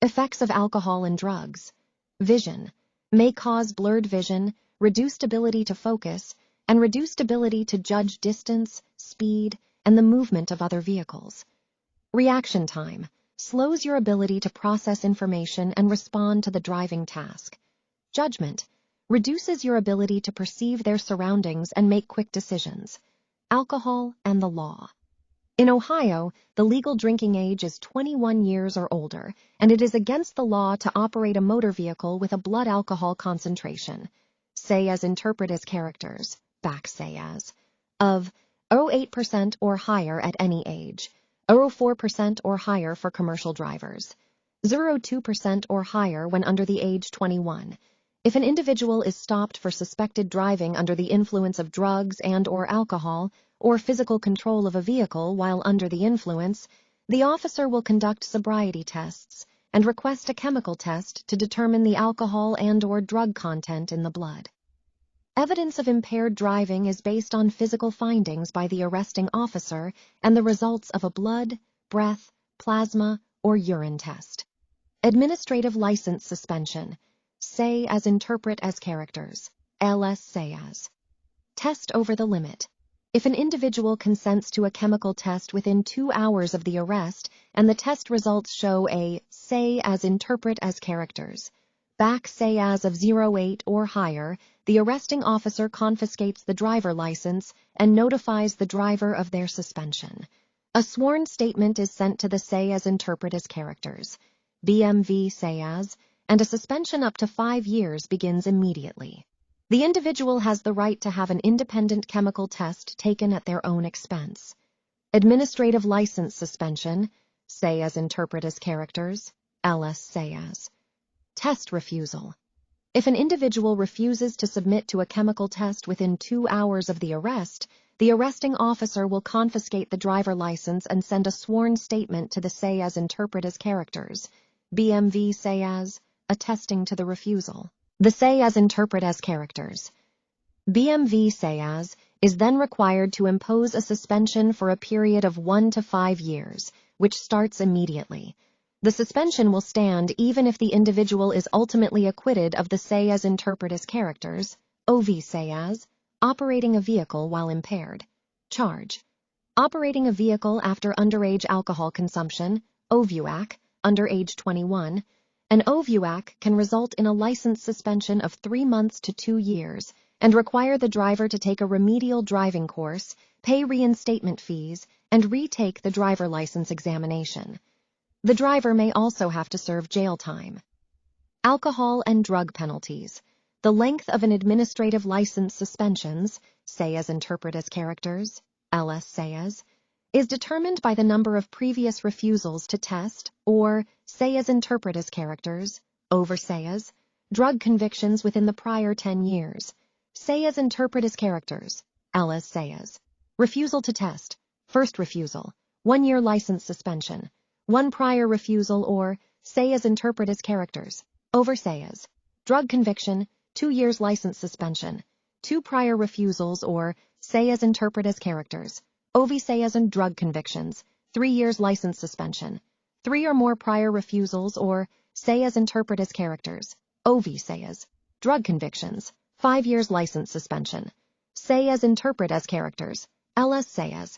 Effects of alcohol and drugs. Vision may cause blurred vision, reduced ability to focus, and reduced ability to judge distance, speed, and the movement of other vehicles. Reaction time slows your ability to process information and respond to the driving task. Judgment reduces your ability to perceive their surroundings and make quick decisions. Alcohol and the law. In Ohio, the legal drinking age is 21 years or older, and it is against the law to operate a motor vehicle with a blood alcohol concentration, say as interpret as characters, back say as, of 0.8% or higher at any age, 0.4% or higher for commercial drivers, 0.2% or higher when under the age 21. If an individual is stopped for suspected driving under the influence of drugs and/or alcohol or physical control of a vehicle while under the influence, the officer will conduct sobriety tests and request a chemical test to determine the alcohol and/or drug content in the blood. Evidence of impaired driving is based on physical findings by the arresting officer and the results of a blood, breath, plasma, or urine test. Administrative license suspension. Say as interpret as characters, ls say as. Test over the limit. If an individual consents to a chemical test within 2 hours of the arrest and the test results show a say as interpret as characters, back say as of 0.8 or higher, the arresting officer confiscates the driver license and notifies the driver of their suspension. A sworn statement is sent to the say as interpret as characters, BMV say as, and a suspension up to 5 years begins immediately. The individual has the right to have an independent chemical test taken at their own expense. Administrative license suspension, say as interpret as characters, ls say as. Test refusal. If an individual refuses to submit to a chemical test within 2 hours of the arrest, the arresting officer will confiscate the driver license and send a sworn statement to the say as interpret as characters, BMV say as, attesting to the refusal. The say as interpret as characters. BMV say as is then required to impose a suspension for a period of 1 to 5 years, which starts immediately. The suspension will stand even if the individual is ultimately acquitted of the say as interpret as characters, OV say as, operating a vehicle while impaired. Charge. Operating a vehicle after underage alcohol consumption, OVUAC, under age 21, an OVUAC can result in a license suspension of 3 months to 2 years and require the driver to take a remedial driving course, pay reinstatement fees, and retake the driver license examination. The driver may also have to serve jail time. Alcohol and drug penalties. The length of an administrative license suspensions, say as interpret as characters, ls say as, is determined by the number of previous refusals to test or say as interpret as characters, over say as, drug convictions within the prior 10 years, say as interpret as characters, ls say as, refusal to test, first refusal, 1 year license suspension, 1 prior refusal or say as interpret as characters, over say as, drug conviction, 2 years license suspension, 2 prior refusals or say as interpret as characters, OV say as and drug convictions, 3 years license suspension, 3 or more prior refusals or say as interpret as characters, OV say as, drug convictions, 5 years license suspension, say as interpret as characters, ls say as,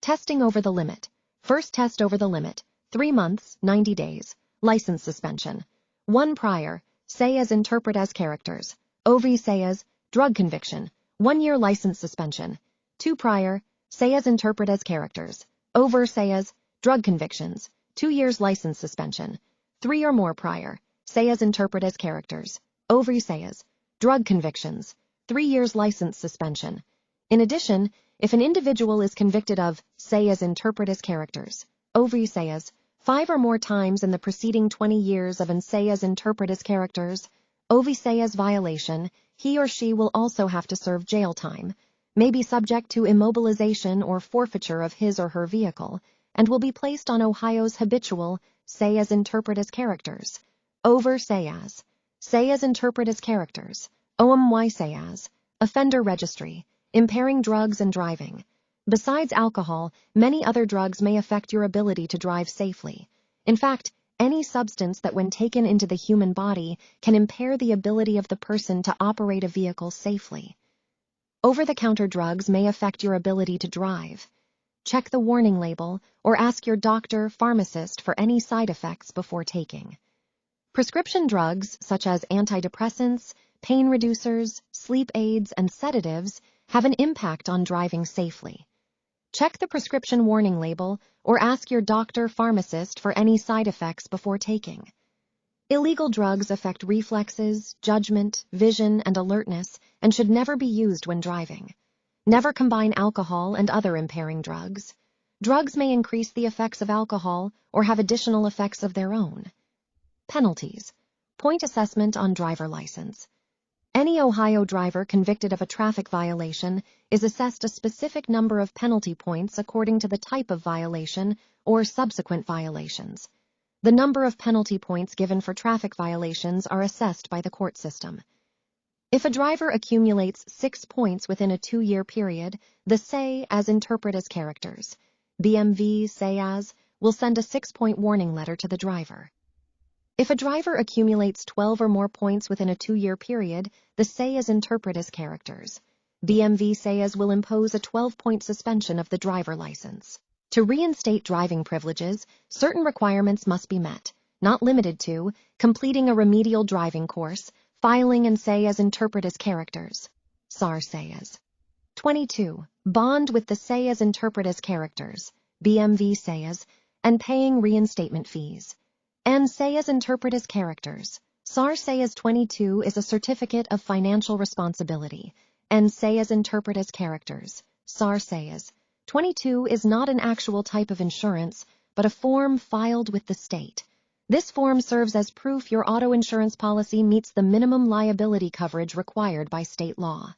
testing over the limit, first test over the limit, 3 months, 90 days, license suspension, 1 prior, say as interpret as characters, OV say as, drug conviction, 1 year license suspension, 2 prior, say as interpret as characters, over say as, drug convictions, 2 years license suspension, 3 or more prior, say as interpret as characters, over say as, drug convictions, 3 years license suspension. In addition, if an individual is convicted of say as interpret as characters, over say as, 5 or more times in the preceding 20 years of an SEAS interpretus characters, OV-SEAS violation, he or she will also have to serve jail time, may be subject to immobilization or forfeiture of his or her vehicle, and will be placed on Ohio's habitual SEAS interpretus characters, over SEAS, SEAS interpretus characters, OMY SEAS, offender registry, impairing drugs and driving. Besides alcohol, many other drugs may affect your ability to drive safely. In fact, any substance that when taken into the human body can impair the ability of the person to operate a vehicle safely. Over-the-counter drugs may affect your ability to drive. Check the warning label or ask your doctor, pharmacist for any side effects before taking. Prescription drugs such as antidepressants, pain reducers, sleep aids, and sedatives have an impact on driving safely. Check the prescription warning label or ask your doctor, pharmacist for any side effects before taking. Illegal drugs affect reflexes, judgment, vision, and alertness and should never be used when driving. Never combine alcohol and other impairing drugs. Drugs may increase the effects of alcohol or have additional effects of their own. Penalties. Point assessment on driver license. Any Ohio driver convicted of a traffic violation is assessed a specific number of penalty points according to the type of violation or subsequent violations. The number of penalty points given for traffic violations are assessed by the court system. If a driver accumulates 6 points within a 2-year period, the SEAS interpretus characters, BMV SEAS, will send a 6-point warning letter to the driver. If a driver accumulates 12 or more points within a 2-year period, the SEAS interpretus characters, BMV SEAS, will impose a 12-point suspension of the driver license. To reinstate driving privileges, certain requirements must be met, not limited to completing a remedial driving course, filing and SEAS interpretus characters, SAR SEAS. 22. Bond with the SEAS interpretus characters, BMV SEAS, and paying reinstatement fees. And SEAS interpretus characters, SAR SEAS 22 is a certificate of financial responsibility, and SEAS interpretus characters, SAR SEAS 22 is not an actual type of insurance, but a form filed with the state. This form serves as proof your auto insurance policy meets the minimum liability coverage required by state law.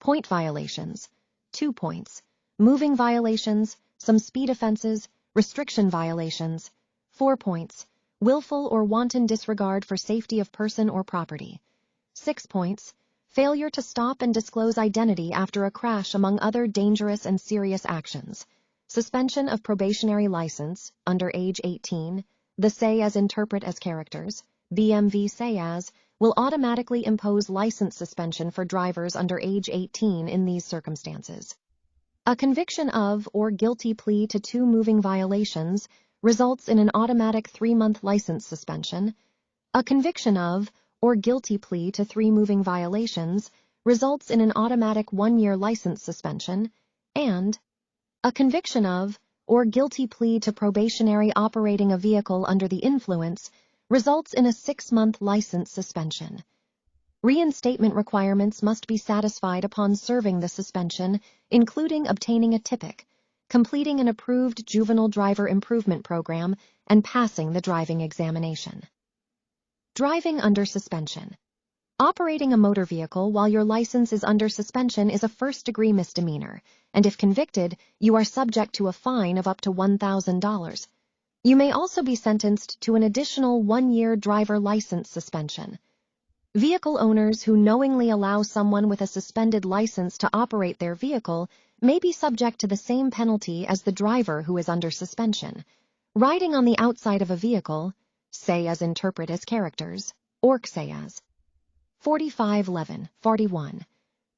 Point violations, 2 points. Moving violations, some speed offenses, restriction violations, 4 points. Willful or wanton disregard for safety of person or property, 6 points. Failure to stop and disclose identity after a crash, among other dangerous and serious actions. Suspension of probationary license, under age 18, the SEAS interpret as characters, BMV SEAS, will automatically impose license suspension for drivers under age 18 in these circumstances. A conviction of or guilty plea to 2 moving violations results in an automatic 3-month license suspension. A conviction of or guilty plea to 3 moving violations results in an automatic 1-year license suspension, and a conviction of or guilty plea to probationary operating a vehicle under the influence results in a 6-month license suspension. Reinstatement requirements must be satisfied upon serving the suspension, including obtaining a TIPIC, completing an approved juvenile driver improvement program, and passing the driving examination. Driving under suspension. Operating a motor vehicle while your license is under suspension is a first-degree misdemeanor, and if convicted, you are subject to a fine of up to $1,000. You may also be sentenced to an additional 1-year driver license suspension. Vehicle owners who knowingly allow someone with a suspended license to operate their vehicle may be subject to the same penalty as the driver who is under suspension. Riding on the outside of a vehicle, SEAS interpretus characters, ORC SEAS. 4511-41.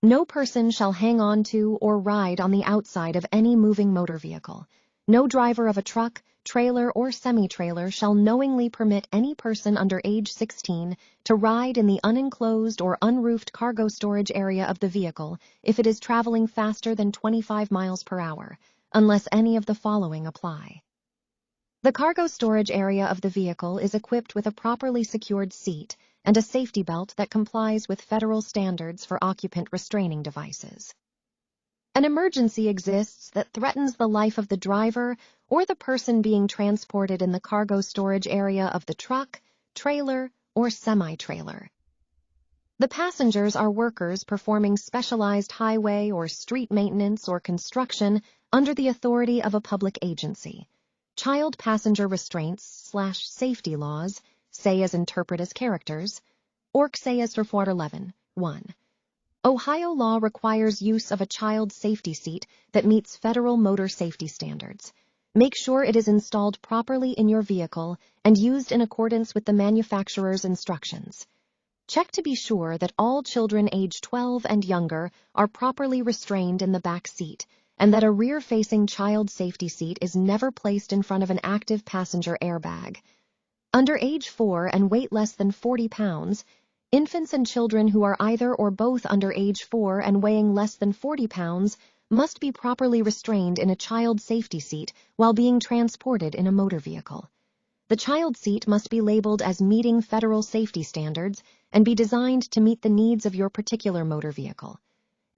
No person shall hang on to or ride on the outside of any moving motor vehicle. No driver of a truck, trailer, or semi-trailer shall knowingly permit any person under age 16 to ride in the unenclosed or unroofed cargo storage area of the vehicle if it is traveling faster than 25 miles per hour, unless any of the following apply. The cargo storage area of the vehicle is equipped with a properly secured seat and a safety belt that complies with federal standards for occupant restraining devices. An emergency exists that threatens the life of the driver or the person being transported in the cargo storage area of the truck, trailer, or semi-trailer. The passengers are workers performing specialized highway or street maintenance or construction under the authority of a public agency. Child passenger restraints/safety laws, say as interpret as characters, Orc say as for 11, 1. Ohio law requires use of a child safety seat that meets federal motor safety standards. Make sure it is installed properly in your vehicle and used in accordance with the manufacturer's instructions. Check to be sure that all children age 12 and younger are properly restrained in the back seat, and that a rear-facing child safety seat is never placed in front of an active passenger airbag. Under age 4 and weight less than 40 pounds, infants and children who are either or both under age 4 and weighing less than 40 pounds must be properly restrained in a child safety seat while being transported in a motor vehicle. The child seat must be labeled as meeting federal safety standards and be designed to meet the needs of your particular motor vehicle.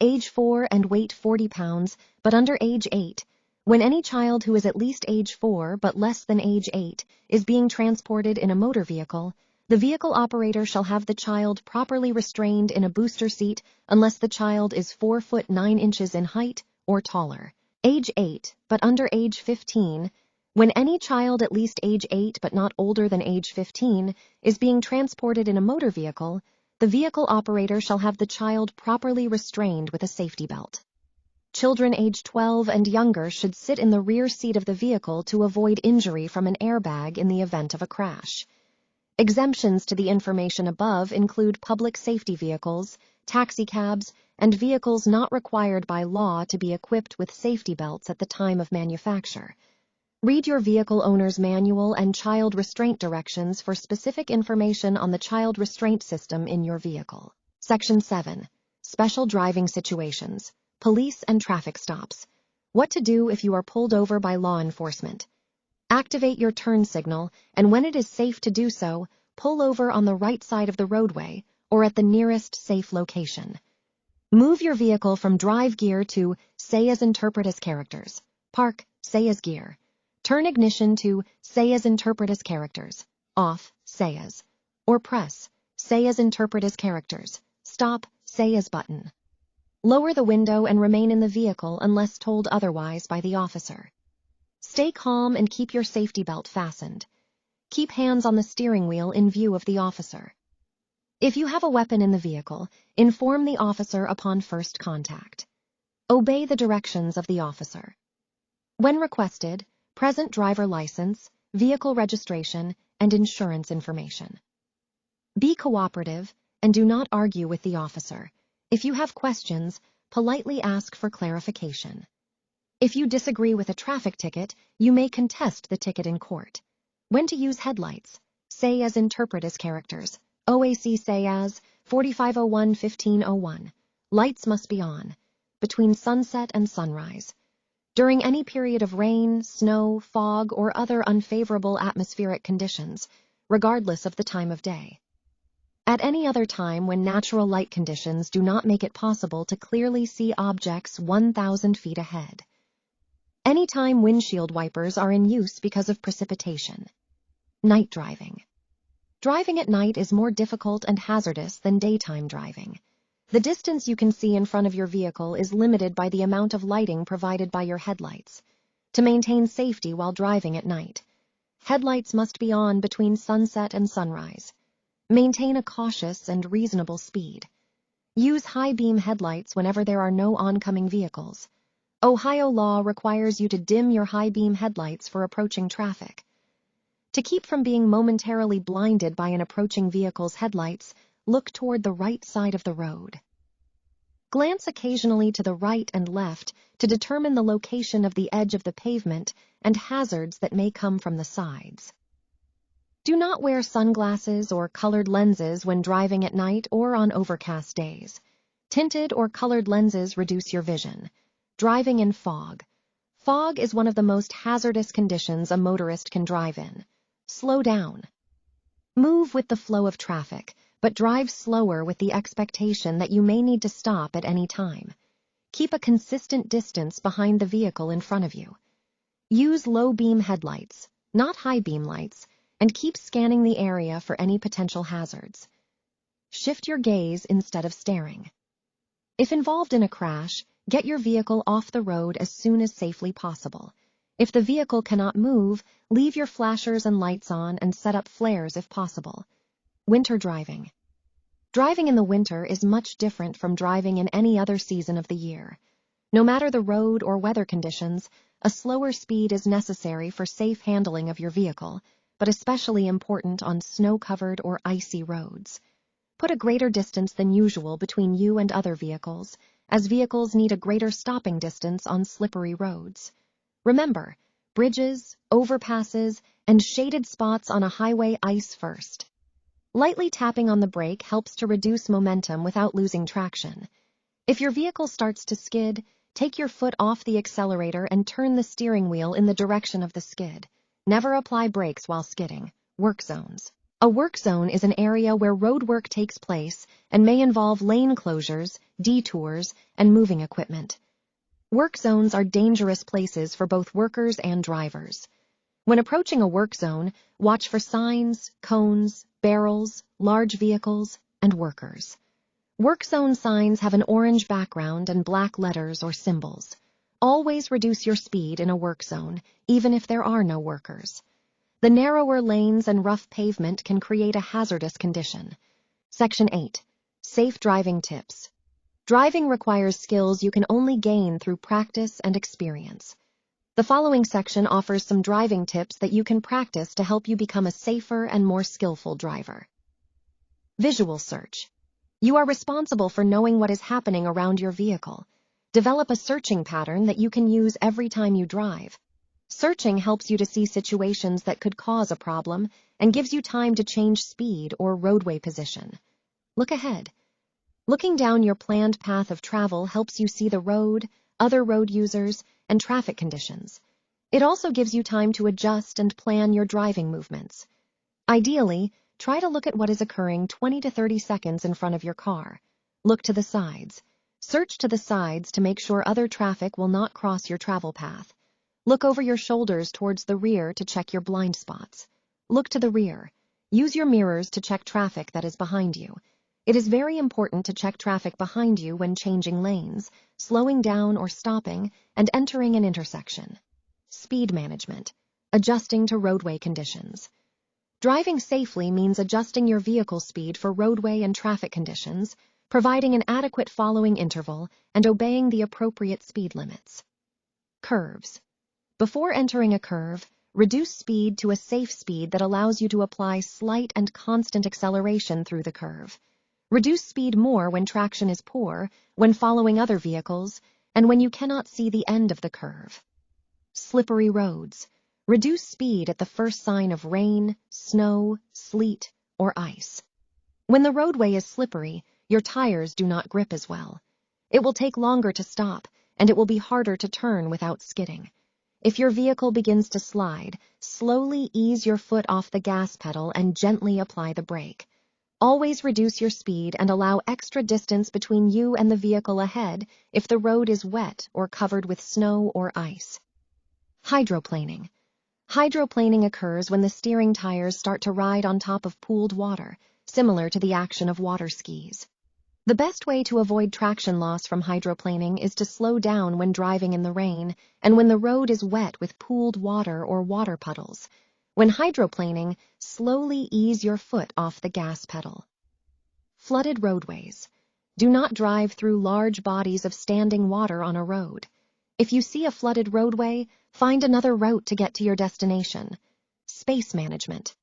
Age 4 and weight 40 pounds, but under age 8. When any child who is at least age 4 but less than age 8 is being transported in a motor vehicle, the vehicle operator shall have the child properly restrained in a booster seat unless the child is 4 foot 9 inches in height or taller. Age 8, but under age 15. When any child at least age 8 but not older than age 15 is being transported in a motor vehicle, the vehicle operator shall have the child properly restrained with a safety belt. Children age 12 and younger should sit in the rear seat of the vehicle to avoid injury from an airbag in the event of a crash. Exemptions to the information above include public safety vehicles, taxicabs, and vehicles not required by law to be equipped with safety belts at the time of manufacture. Read your vehicle owner's manual and child restraint directions for specific information on the child restraint system in your vehicle. Section 7. Special driving situations, police and traffic stops. What to do if you are pulled over by law enforcement. Activate your turn signal, and when it is safe to do so, pull over on the right side of the roadway or at the nearest safe location. Move your vehicle from drive gear to say as interpret as characters. Park, say as gear. Turn ignition to say as interpret as characters. Off, say as. Or press, say as interpret as characters. Stop, say as button. Lower the window and remain in the vehicle unless told otherwise by the officer. Stay calm and keep your safety belt fastened. Keep hands on the steering wheel in view of the officer. If you have a weapon in the vehicle, inform the officer upon first contact. Obey the directions of the officer. When requested, present driver license, vehicle registration, and insurance information. Be cooperative and do not argue with the officer. If you have questions, politely ask for clarification. If you disagree with a traffic ticket, you may contest the ticket in court. When to use headlights. Say as interpret as characters. OAC say as 4501-1501. Lights must be on. Between sunset and sunrise. During any period of rain, snow, fog, or other unfavorable atmospheric conditions, regardless of the time of day. At any other time when natural light conditions do not make it possible to clearly see objects 1,000 feet ahead. Anytime windshield wipers are in use because of precipitation. Night driving. Driving at night is more difficult and hazardous than daytime driving. The distance you can see in front of your vehicle is limited by the amount of lighting provided by your headlights. To maintain safety while driving at night, headlights must be on between sunset and sunrise. Maintain a cautious and reasonable speed. Use high-beam headlights whenever there are no oncoming vehicles. Ohio law requires you to dim your high-beam headlights for approaching traffic. To keep from being momentarily blinded by an approaching vehicle's headlights, look toward the right side of the road. Glance occasionally to the right and left to determine the location of the edge of the pavement and hazards that may come from the sides. Do not wear sunglasses or colored lenses when driving at night or on overcast days. Tinted or colored lenses reduce your vision. Driving in fog. Fog is one of the most hazardous conditions a motorist can drive in. Slow down. Move with the flow of traffic, but drive slower with the expectation that you may need to stop at any time. Keep a consistent distance behind the vehicle in front of you. Use low-beam headlights, not high-beam lights, and keep scanning the area for any potential hazards. Shift your gaze instead of staring. If involved in a crash, get your vehicle off the road as soon as safely possible. If the vehicle cannot move, leave your flashers and lights on and set up flares if possible. Winter driving. Driving in the winter is much different from driving in any other season of the year. No matter the road or weather conditions, a slower speed is necessary for safe handling of your vehicle, but especially important on snow-covered or icy roads. Put a greater distance than usual between you and other vehicles, as vehicles need a greater stopping distance on slippery roads. Remember, bridges, overpasses, and shaded spots on a highway ice first. Lightly tapping on the brake helps to reduce momentum without losing traction. If your vehicle starts to skid, take your foot off the accelerator and turn the steering wheel in the direction of the skid. Never apply brakes while skidding. Work zones. A work zone is an area where road work takes place and may involve lane closures, detours, and moving equipment. Work zones are dangerous places for both workers and drivers. When approaching a work zone, watch for signs, cones, barrels, large vehicles, and workers. Work zone signs have an orange background and black letters or symbols. Always reduce your speed in a work zone, even if there are no workers. The narrower lanes and rough pavement can create a hazardous condition. Section 8. Safe driving tips. Driving requires skills you can only gain through practice and experience. The following section offers some driving tips that you can practice to help you become a safer and more skillful driver. Visual search. You are responsible for knowing what is happening around your vehicle. Develop a searching pattern that you can use every time you drive. Searching helps you to see situations that could cause a problem and gives you time to change speed or roadway position. Look ahead. Looking down your planned path of travel helps you see the road, other road users, and traffic conditions. It also gives you time to adjust and plan your driving movements. Ideally, try to look at what is occurring 20 to 30 seconds in front of your car. Look to the sides. Search to the sides to make sure other traffic will not cross your travel path. Look over your shoulders towards the rear to check your blind spots. Look to the rear. Use your mirrors to check traffic that is behind you. It is very important to check traffic behind you when changing lanes, slowing down or stopping, and entering an intersection. Speed management. Adjusting to roadway conditions. Driving safely means adjusting your vehicle speed for roadway and traffic conditions, providing an adequate following interval, and obeying the appropriate speed limits. Curves. Before entering a curve, reduce speed to a safe speed that allows you to apply slight and constant acceleration through the curve. Reduce speed more when traction is poor, when following other vehicles, and when you cannot see the end of the curve. Slippery roads. Reduce speed at the first sign of rain, snow, sleet, or ice. When the roadway is slippery, your tires do not grip as well. It will take longer to stop, and it will be harder to turn without skidding. If your vehicle begins to slide, slowly ease your foot off the gas pedal and gently apply the brake. Always reduce your speed and allow extra distance between you and the vehicle ahead if the road is wet or covered with snow or ice. Hydroplaning. Hydroplaning occurs when the steering tires start to ride on top of pooled water, similar to the action of water skis. The best way to avoid traction loss from hydroplaning is to slow down when driving in the rain and when the road is wet with pooled water or water puddles. When hydroplaning, slowly ease your foot off the gas pedal. Flooded roadways. Do not drive through large bodies of standing water on a road. If you see a flooded roadway, find another route to get to your destination. Space management.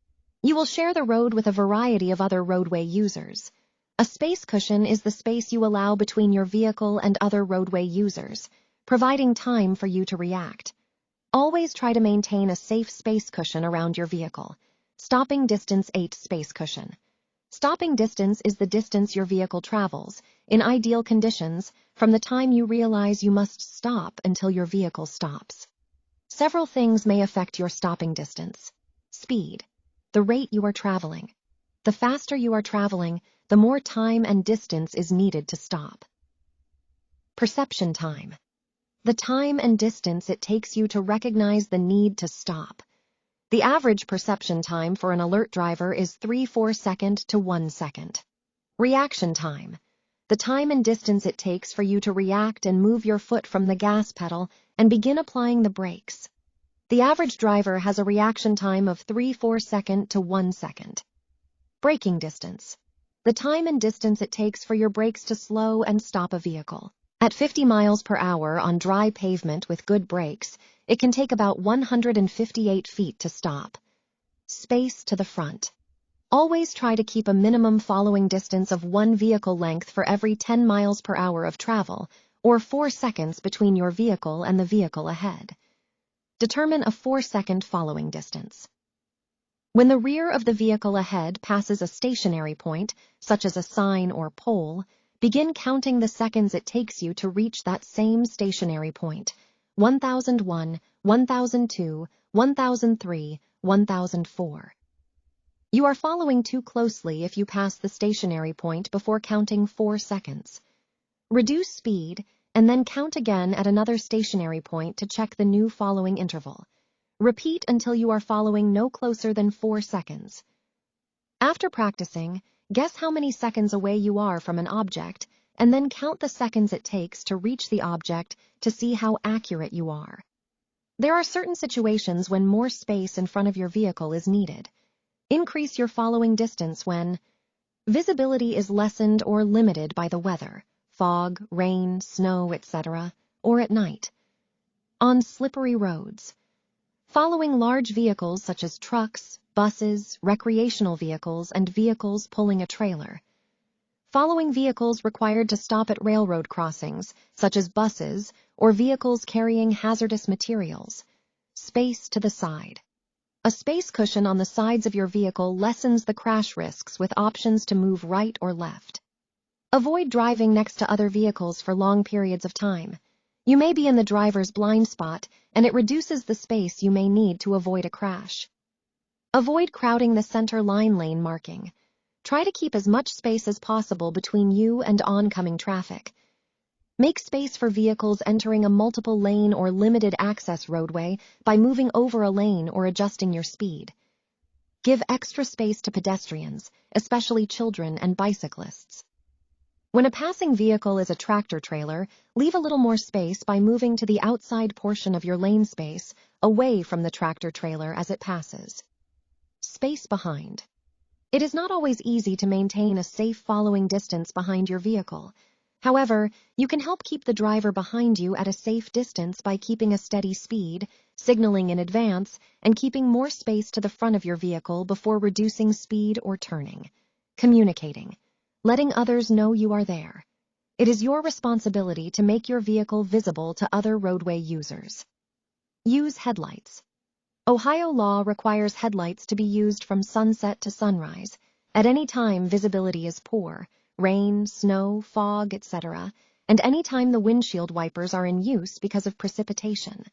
You will share the road with a variety of other roadway users. A space cushion is the space you allow between your vehicle and other roadway users, providing time for you to react. Always try to maintain a safe space cushion around your vehicle. Stopping distance 8 space cushion. Stopping distance is the distance your vehicle travels, in ideal conditions, from the time you realize you must stop until your vehicle stops. Several things may affect your stopping distance. Speed. The rate you are traveling. The faster you are traveling, the more time and distance is needed to stop. Perception time. The time and distance it takes you to recognize the need to stop. The average perception time for an alert driver is 3/4 second to 1 second. Reaction time. The time and distance it takes for you to react and move your foot from the gas pedal and begin applying the brakes. The average driver has a reaction time of 3/4 second to 1 second. Braking distance. The time and distance it takes for your brakes to slow and stop a vehicle. At 50 miles per hour on dry pavement with good brakes, it can take about 158 feet to stop. Space to the front. Always try to keep a minimum following distance of 1 vehicle length for every 10 miles per hour of travel, or 4 seconds between your vehicle and the vehicle ahead. Determine a 4-second following distance. When the rear of the vehicle ahead passes a stationary point, such as a sign or pole, begin counting the seconds it takes you to reach that same stationary point. 1001, 1002, 1003, 1004. You are following too closely if you pass the stationary point before counting 4 seconds. Reduce speed and then count again at another stationary point to check the new following interval. Repeat until you are following no closer than 4 seconds. After practicing, guess how many seconds away you are from an object, and then count the seconds it takes to reach the object to see how accurate you are. There are certain situations when more space in front of your vehicle is needed. Increase your following distance when visibility is lessened or limited by the weather, fog, rain, snow, etc., or at night. On slippery roads. Following large vehicles such as trucks, buses, recreational vehicles, and vehicles pulling a trailer. Following vehicles required to stop at railroad crossings, such as buses, or vehicles carrying hazardous materials. Space to the side. A space cushion on the sides of your vehicle lessens the crash risks with options to move right or left. Avoid driving next to other vehicles for long periods of time. You may be in the driver's blind spot, and it reduces the space you may need to avoid a crash. Avoid crowding the center line lane marking. Try to keep as much space as possible between you and oncoming traffic. Make space for vehicles entering a multiple lane or limited access roadway by moving over a lane or adjusting your speed. Give extra space to pedestrians, especially children and bicyclists. When a passing vehicle is a tractor trailer, leave a little more space by moving to the outside portion of your lane space, away from the tractor trailer as it passes. Space behind. It is not always easy to maintain a safe following distance behind your vehicle. However, you can help keep the driver behind you at a safe distance by keeping a steady speed, signaling in advance, and keeping more space to the front of your vehicle before reducing speed or turning. Communicating. Letting others know you are there. It is your responsibility to make your vehicle visible to other roadway users. Use headlights. Ohio law requires headlights to be used from sunset to sunrise. At any time visibility is poor, rain, snow, fog, etc., and any time the windshield wipers are in use because of precipitation.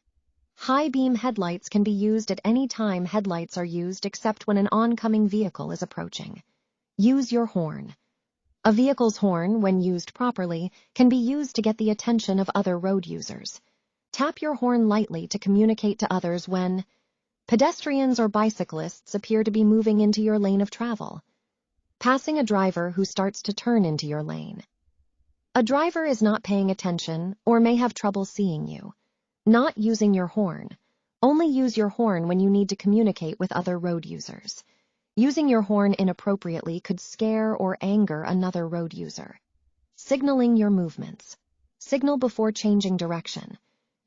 High beam headlights can be used at any time headlights are used except when an oncoming vehicle is approaching. Use your horn. A vehicle's horn, when used properly, can be used to get the attention of other road users. Tap your horn lightly to communicate to others when pedestrians or bicyclists appear to be moving into your lane of travel. Passing a driver who starts to turn into your lane. A driver is not paying attention or may have trouble seeing you. Not using your horn. Only use your horn when you need to communicate with other road users. Using your horn inappropriately could scare or anger another road user. Signaling your movements. Signal before changing direction.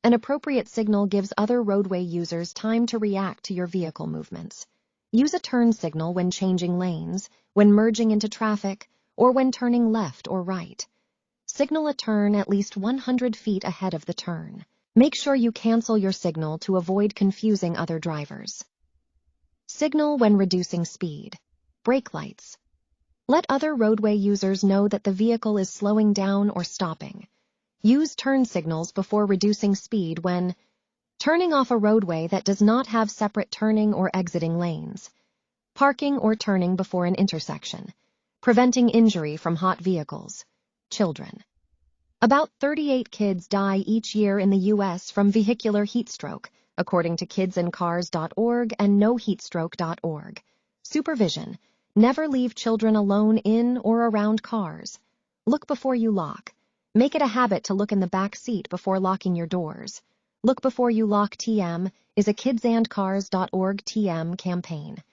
An appropriate signal gives other roadway users time to react to your vehicle movements. Use a turn signal when changing lanes, when merging into traffic, or when turning left or right. Signal a turn at least 100 feet ahead of the turn. Make sure you cancel your signal to avoid confusing other drivers. Signal when reducing speed. Brake lights. Let other roadway users know that the vehicle is slowing down or stopping. Use turn signals before reducing speed when turning off a roadway that does not have separate turning or exiting lanes. Parking or turning before an intersection. Preventing injury from hot vehicles. Children. About 38 kids die each year in the U.S. from vehicular heat stroke, according to kidsincars.org and noheatstroke.org. Supervision. Never leave children alone in or around cars. Look before you lock. Make it a habit to look in the back seat before locking your doors. Look Before You Lock TM is a kidsandcars.org TM campaign.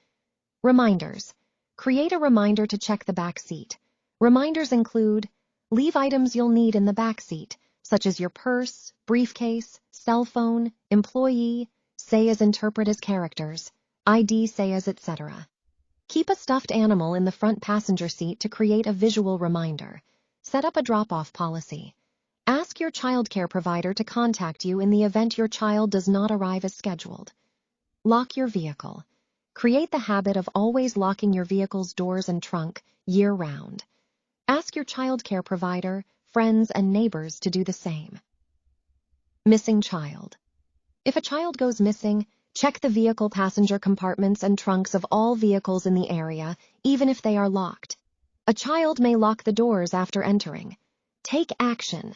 Reminders. Create a reminder to check the back seat. Reminders include: leave items you'll need in the back seat, such as your purse, briefcase, cell phone, employee, say as interpret as characters, ID say as, etc. Keep a stuffed animal in the front passenger seat to create a visual reminder. Set up a drop-off policy. Ask your childcare provider to contact you in the event your child does not arrive as scheduled. Lock your vehicle. Create the habit of always locking your vehicle's doors and trunk year-round. Ask your childcare provider, friends, and neighbors to do the same. Missing child. If a child goes missing, check the vehicle passenger compartments and trunks of all vehicles in the area, even if they are locked. A child may lock the doors after entering. Take action.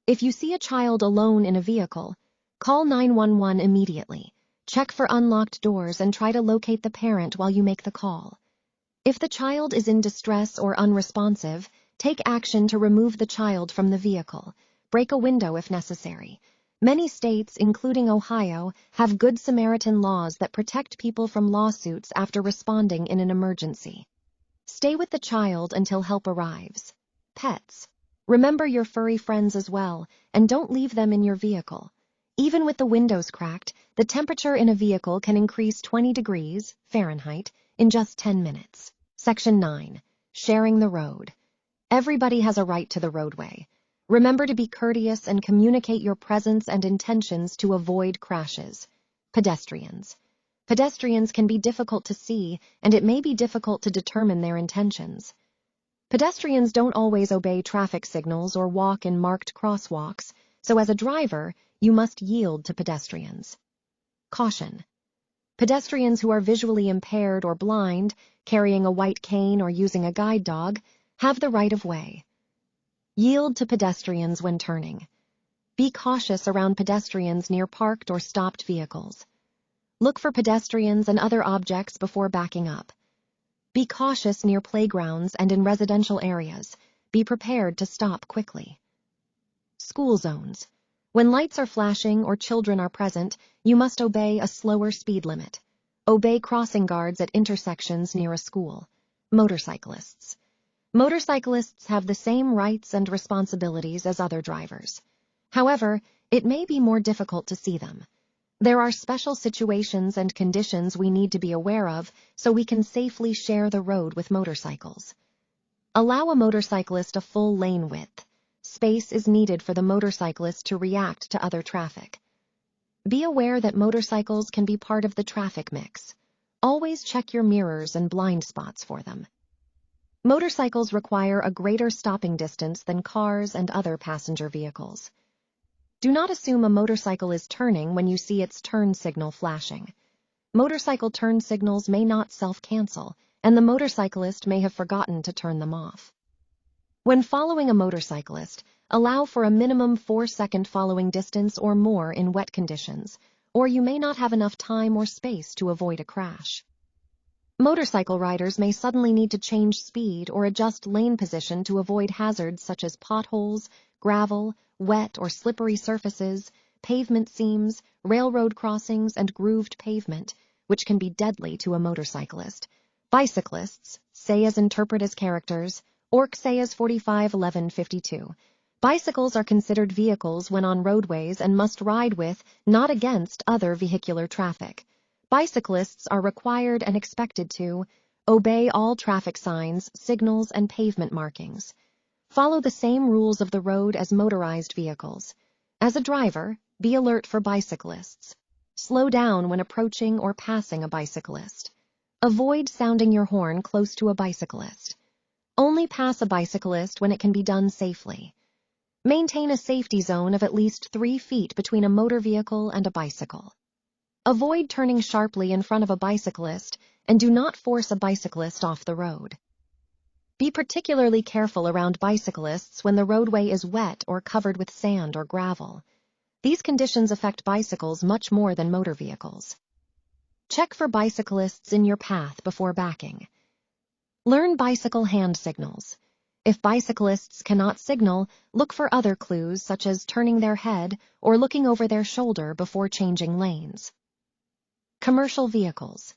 If you see a child alone in a vehicle, call 911 immediately. Check for unlocked doors and try to locate the parent while you make the call. If the child is in distress or unresponsive, take action to remove the child from the vehicle. Break a window if necessary. Many states, including Ohio, have Good Samaritan laws that protect people from lawsuits after responding in an emergency. Stay with the child until help arrives. Pets. Remember your furry friends as well, and don't leave them in your vehicle. Even with the windows cracked, the temperature in a vehicle can increase 20 degrees Fahrenheit in just 10 minutes. Section 9. Sharing the road. Everybody has a right to the roadway. Remember to be courteous and communicate your presence and intentions to avoid crashes. Pedestrians. Pedestrians can be difficult to see, and it may be difficult to determine their intentions. Pedestrians don't always obey traffic signals or walk in marked crosswalks, so as a driver, you must yield to pedestrians. Caution. Pedestrians who are visually impaired or blind, carrying a white cane or using a guide dog, have the right of way. Yield to pedestrians when turning. Be cautious around pedestrians near parked or stopped vehicles. Look for pedestrians and other objects before backing up. Be cautious near playgrounds and in residential areas. Be prepared to stop quickly. School zones. When lights are flashing or children are present, you must obey a slower speed limit. Obey crossing guards at intersections near a school. Motorcyclists. Motorcyclists have the same rights and responsibilities as other drivers. However, it may be more difficult to see them. There are special situations and conditions we need to be aware of so we can safely share the road with motorcycles. Allow a motorcyclist a full lane width. Space is needed for the motorcyclist to react to other traffic. Be aware that motorcycles can be part of the traffic mix. Always check your mirrors and blind spots for them. Motorcycles require a greater stopping distance than cars and other passenger vehicles. Do not assume a motorcycle is turning when you see its turn signal flashing. Motorcycle turn signals may not self-cancel, and the motorcyclist may have forgotten to turn them off. When following a motorcyclist, allow for a minimum 4-second following distance or more in wet conditions, or you may not have enough time or space to avoid a crash. Motorcycle riders may suddenly need to change speed or adjust lane position to avoid hazards such as potholes, gravel, wet or slippery surfaces, pavement seams, railroad crossings, and grooved pavement, which can be deadly to a motorcyclist. Bicyclists, say as interpret as characters, ORC say as 451152. Bicycles are considered vehicles when on roadways and must ride with, not against, other vehicular traffic. Bicyclists are required and expected to obey all traffic signs, signals, and pavement markings. Follow the same rules of the road as motorized vehicles. As a driver, be alert for bicyclists. Slow down when approaching or passing a bicyclist. Avoid sounding your horn close to a bicyclist. Only pass a bicyclist when it can be done safely. Maintain a safety zone of at least 3 feet between a motor vehicle and a bicycle. Avoid turning sharply in front of a bicyclist and do not force a bicyclist off the road. Be particularly careful around bicyclists when the roadway is wet or covered with sand or gravel. These conditions affect bicycles much more than motor vehicles. Check for bicyclists in your path before backing. Learn bicycle hand signals. If bicyclists cannot signal, look for other clues such as turning their head or looking over their shoulder before changing lanes. Commercial vehicles.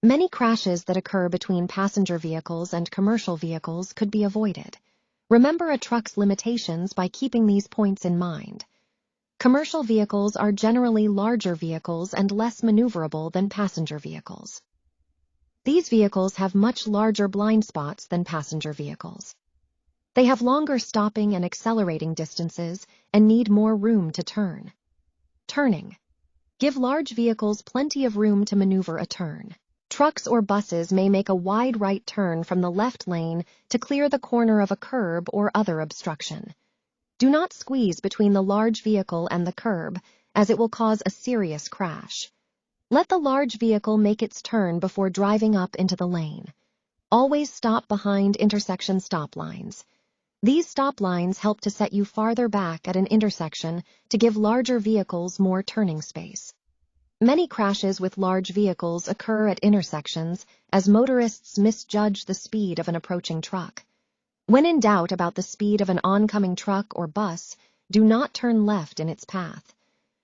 Many crashes that occur between passenger vehicles and commercial vehicles could be avoided. Remember a truck's limitations by keeping these points in mind. Commercial vehicles are generally larger vehicles and less maneuverable than passenger vehicles. These vehicles have much larger blind spots than passenger vehicles. They have longer stopping and accelerating distances and need more room to turn. Turning. Give large vehicles plenty of room to maneuver a turn. Trucks or buses may make a wide right turn from the left lane to clear the corner of a curb or other obstruction. Do not squeeze between the large vehicle and the curb, as it will cause a serious crash. Let the large vehicle make its turn before driving up into the lane. Always stop behind intersection stop lines. These stop lines help to set you farther back at an intersection to give larger vehicles more turning space. Many crashes with large vehicles occur at intersections as motorists misjudge the speed of an approaching truck. When in doubt about the speed of an oncoming truck or bus, do not turn left in its path.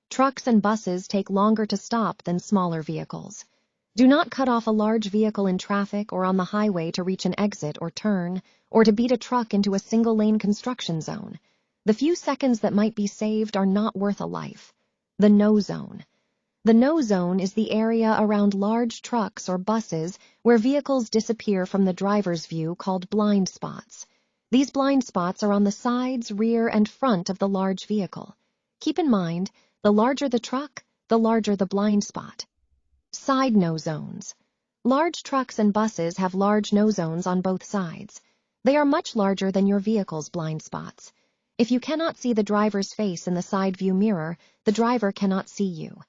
Trucks and buses take longer to stop than smaller vehicles. Do not cut off a large vehicle in traffic or on the highway to reach an exit or turn, or to beat a truck into a single-lane construction zone. The few seconds that might be saved are not worth a life. The no zone. The no zone is the area around large trucks or buses where vehicles disappear from the driver's view, called blind spots. These blind spots are on the sides, rear, and front of the large vehicle. Keep in mind, the larger the truck, the larger the blind spot. Side no zones. Large trucks and buses have large no zones on both sides. They are much larger than your vehicle's blind spots. If you cannot see the driver's face in the side view mirror, the driver cannot see you.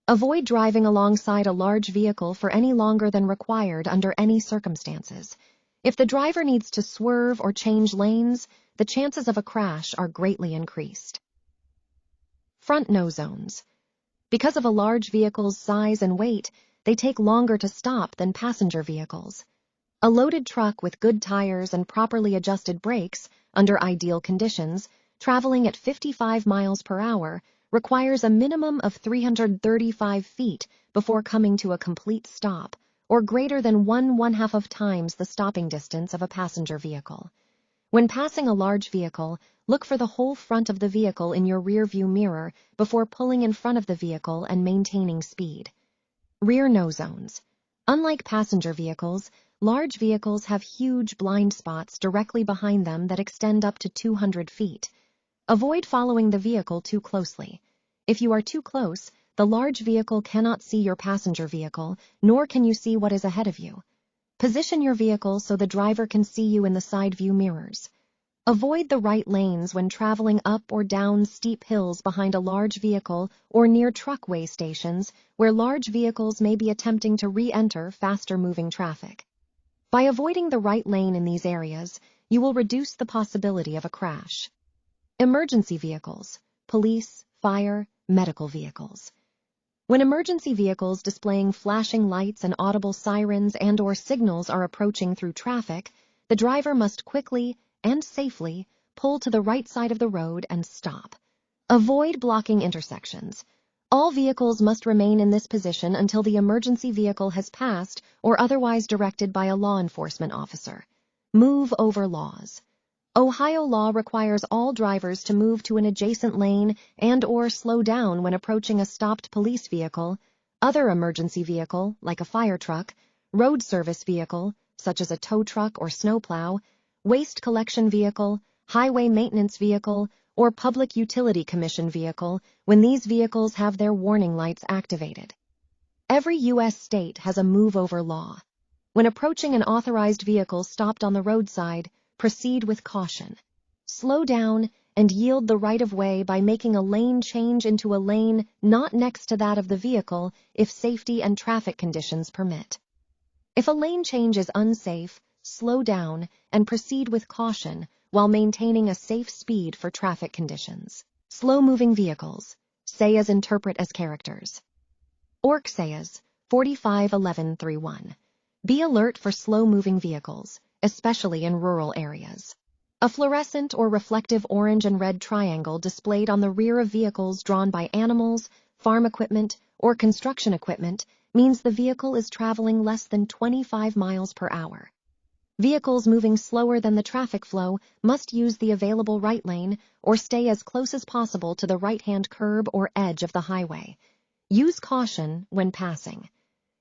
Avoid driving alongside a large vehicle for any longer than required under any circumstances. If the driver needs to swerve or change lanes, the chances of a crash are greatly increased. Front no zones. Because of a large vehicle's size and weight, they take longer to stop than passenger vehicles. A loaded truck with good tires and properly adjusted brakes, under ideal conditions, traveling at 55 miles per hour, requires a minimum of 335 feet before coming to a complete stop, or greater than 1/1/2 of times the stopping distance of a passenger vehicle. When passing a large vehicle, look for the whole front of the vehicle in your rear view mirror before pulling in front of the vehicle and maintaining speed. Rear no zones. Unlike passenger vehicles, large vehicles have huge blind spots directly behind them that extend up to 200 feet. Avoid following the vehicle too closely. If you are too close, the large vehicle cannot see your passenger vehicle, nor can you see what is ahead of you. Position your vehicle so the driver can see you in the side view mirrors. Avoid the right lanes when traveling up or down steep hills behind a large vehicle or near truckway stations where large vehicles may be attempting to re-enter faster-moving traffic. By avoiding the right lane in these areas, you will reduce the possibility of a crash. Emergency vehicles, police, fire, medical vehicles. When emergency vehicles displaying flashing lights and audible sirens and/or signals are approaching through traffic, the driver must quickly and safely pull to the right side of the road and stop. Avoid blocking intersections. All vehicles must remain in this position until the emergency vehicle has passed or otherwise directed by a law enforcement officer. Move over laws. Ohio law requires all drivers to move to an adjacent lane and/or slow down when approaching a stopped police vehicle, other emergency vehicle, like a fire truck, road service vehicle, such as a tow truck or snowplow, waste collection vehicle, highway maintenance vehicle, or public utility commission vehicle when these vehicles have their warning lights activated. Every U.S. state has a move-over law. When approaching an authorized vehicle stopped on the roadside, proceed with caution. Slow down and yield the right-of-way by making a lane change into a lane not next to that of the vehicle if safety and traffic conditions permit. If a lane change is unsafe, slow down, and proceed with caution while maintaining a safe speed for traffic conditions. Slow-moving vehicles. Sayas interpret as characters. Orc Sayas 451131. Be alert for slow-moving vehicles, especially in rural areas. A fluorescent or reflective orange and red triangle displayed on the rear of vehicles drawn by animals, farm equipment, or construction equipment means the vehicle is traveling less than 25 miles per hour. Vehicles moving slower than the traffic flow must use the available right lane or stay as close as possible to the right-hand curb or edge of the highway. Use caution when passing.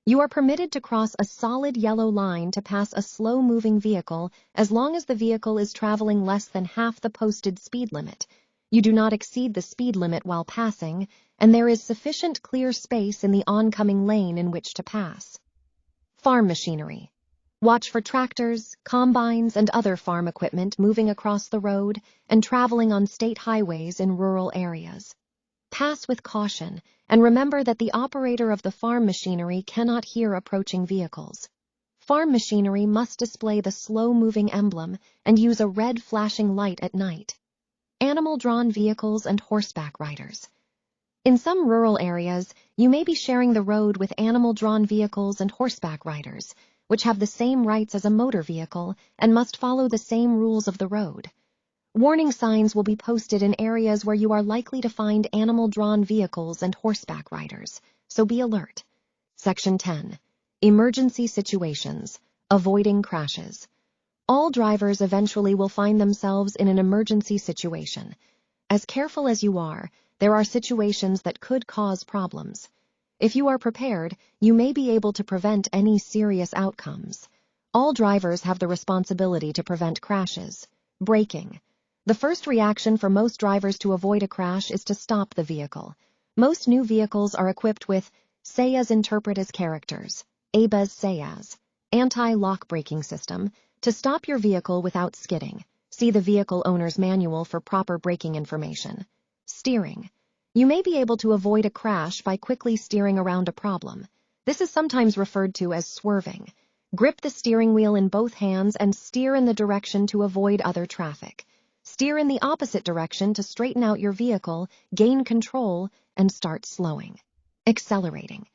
You are permitted to cross a solid yellow line to pass a slow-moving vehicle as long as the vehicle is traveling less than half the posted speed limit. You do not exceed the speed limit while passing, and there is sufficient clear space in the oncoming lane in which to pass. Farm machinery. Watch for tractors, combines, and other farm equipment moving across the road and traveling on state highways in rural areas. Pass with caution, and remember that the operator of the farm machinery cannot hear approaching vehicles. Farm machinery must display the slow-moving emblem and use a red flashing light at night. Animal-drawn vehicles and horseback riders. In some rural areas, you may be sharing the road with animal-drawn vehicles and horseback riders, which have the same rights as a motor vehicle and must follow the same rules of the road. Warning signs will be posted in areas where you are likely to find animal-drawn vehicles and horseback riders, so be alert. Section 10. Emergency situations. Avoiding crashes. All drivers eventually will find themselves in an emergency situation. As careful as you are, there are situations that could cause problems. If you are prepared, you may be able to prevent any serious outcomes. All drivers have the responsibility to prevent crashes. Braking. The first reaction for most drivers to avoid a crash is to stop the vehicle. Most new vehicles are equipped with Sayas interpret as characters, ABES Sayas, anti-lock braking system, to stop your vehicle without skidding. See the vehicle owner's manual for proper braking information. Steering. You may be able to avoid a crash by quickly steering around a problem. This is sometimes referred to as swerving. Grip the steering wheel in both hands and steer in the direction to avoid other traffic. Steer in the opposite direction to straighten out your vehicle, gain control, and start slowing. Accelerating.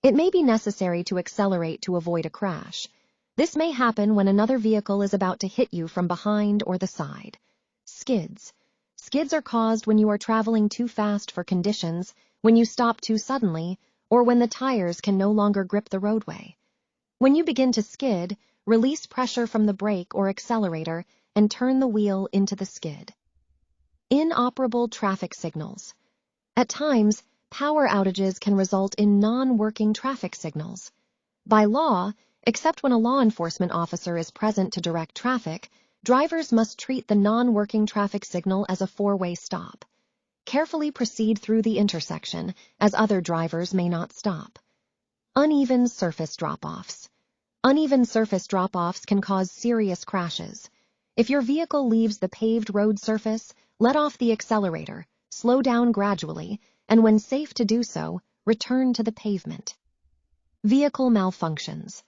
It may be necessary to accelerate to avoid a crash. This may happen when another vehicle is about to hit you from behind or the side. Skids. Skids are caused when you are traveling too fast for conditions, when you stop too suddenly, or when the tires can no longer grip the roadway. When you begin to skid, release pressure from the brake or accelerator and turn the wheel into the skid. Inoperable traffic signals. At times, power outages can result in non-working traffic signals. By law, except when a law enforcement officer is present to direct traffic, drivers must treat the non-working traffic signal as a four-way stop. Carefully proceed through the intersection, as other drivers may not stop. Uneven surface drop-offs. Uneven surface drop-offs can cause serious crashes. If your vehicle leaves the paved road surface, let off the accelerator, slow down gradually, and when safe to do so, return to the pavement. Vehicle malfunctions.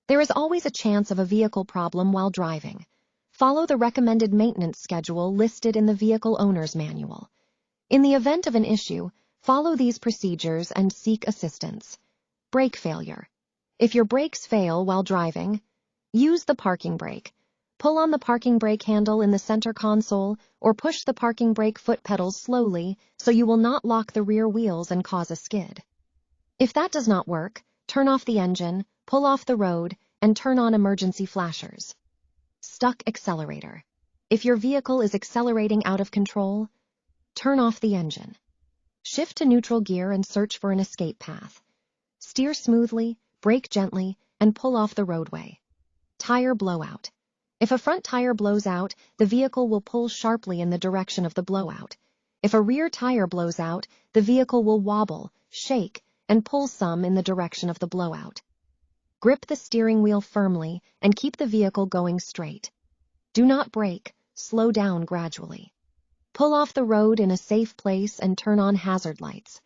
There is always a chance of a vehicle problem while driving. Follow the recommended maintenance schedule listed in the vehicle owner's manual. In the event of an issue, follow these procedures and seek assistance. Brake failure. If your brakes fail while driving, use the parking brake. Pull on the parking brake handle in the center console or push the parking brake foot pedals slowly so you will not lock the rear wheels and cause a skid. If that does not work, turn off the engine, pull off the road, and turn on emergency flashers. Stuck accelerator. If your vehicle is accelerating out of control, turn off the engine. Shift to neutral gear and search for an escape path. Steer smoothly, brake gently, and pull off the roadway. Tire blowout. If a front tire blows out, the vehicle will pull sharply in the direction of the blowout. If a rear tire blows out, the vehicle will wobble, shake, and pull some in the direction of the blowout. Grip the steering wheel firmly and keep the vehicle going straight. Do not brake, slow down gradually. Pull off the road in a safe place and turn on hazard lights.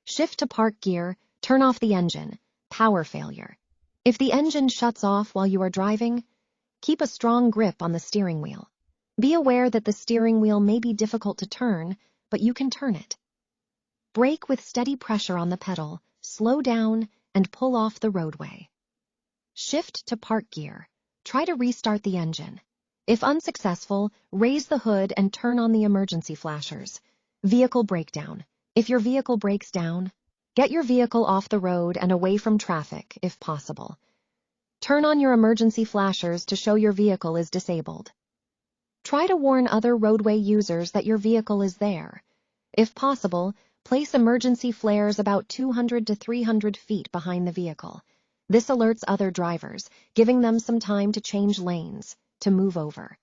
Shift to park gear, turn off the engine, power failure. If the engine shuts off while you are driving, Keep a strong grip on the steering wheel. Be aware that the steering wheel may be difficult to turn, but you can turn it. Brake with steady pressure on the pedal, slow down, and pull off the roadway. Shift to park gear. Try to restart the engine. If unsuccessful, raise the hood and turn on the emergency flashers. Vehicle breakdown. If your vehicle breaks down, get your vehicle off the road and away from traffic, if possible. Turn on your emergency flashers to show your vehicle is disabled. Try to warn other roadway users that your vehicle is there. If possible, place emergency flares about 200 to 300 feet behind the vehicle. This alerts other drivers, giving them some time to change lanes, to move over.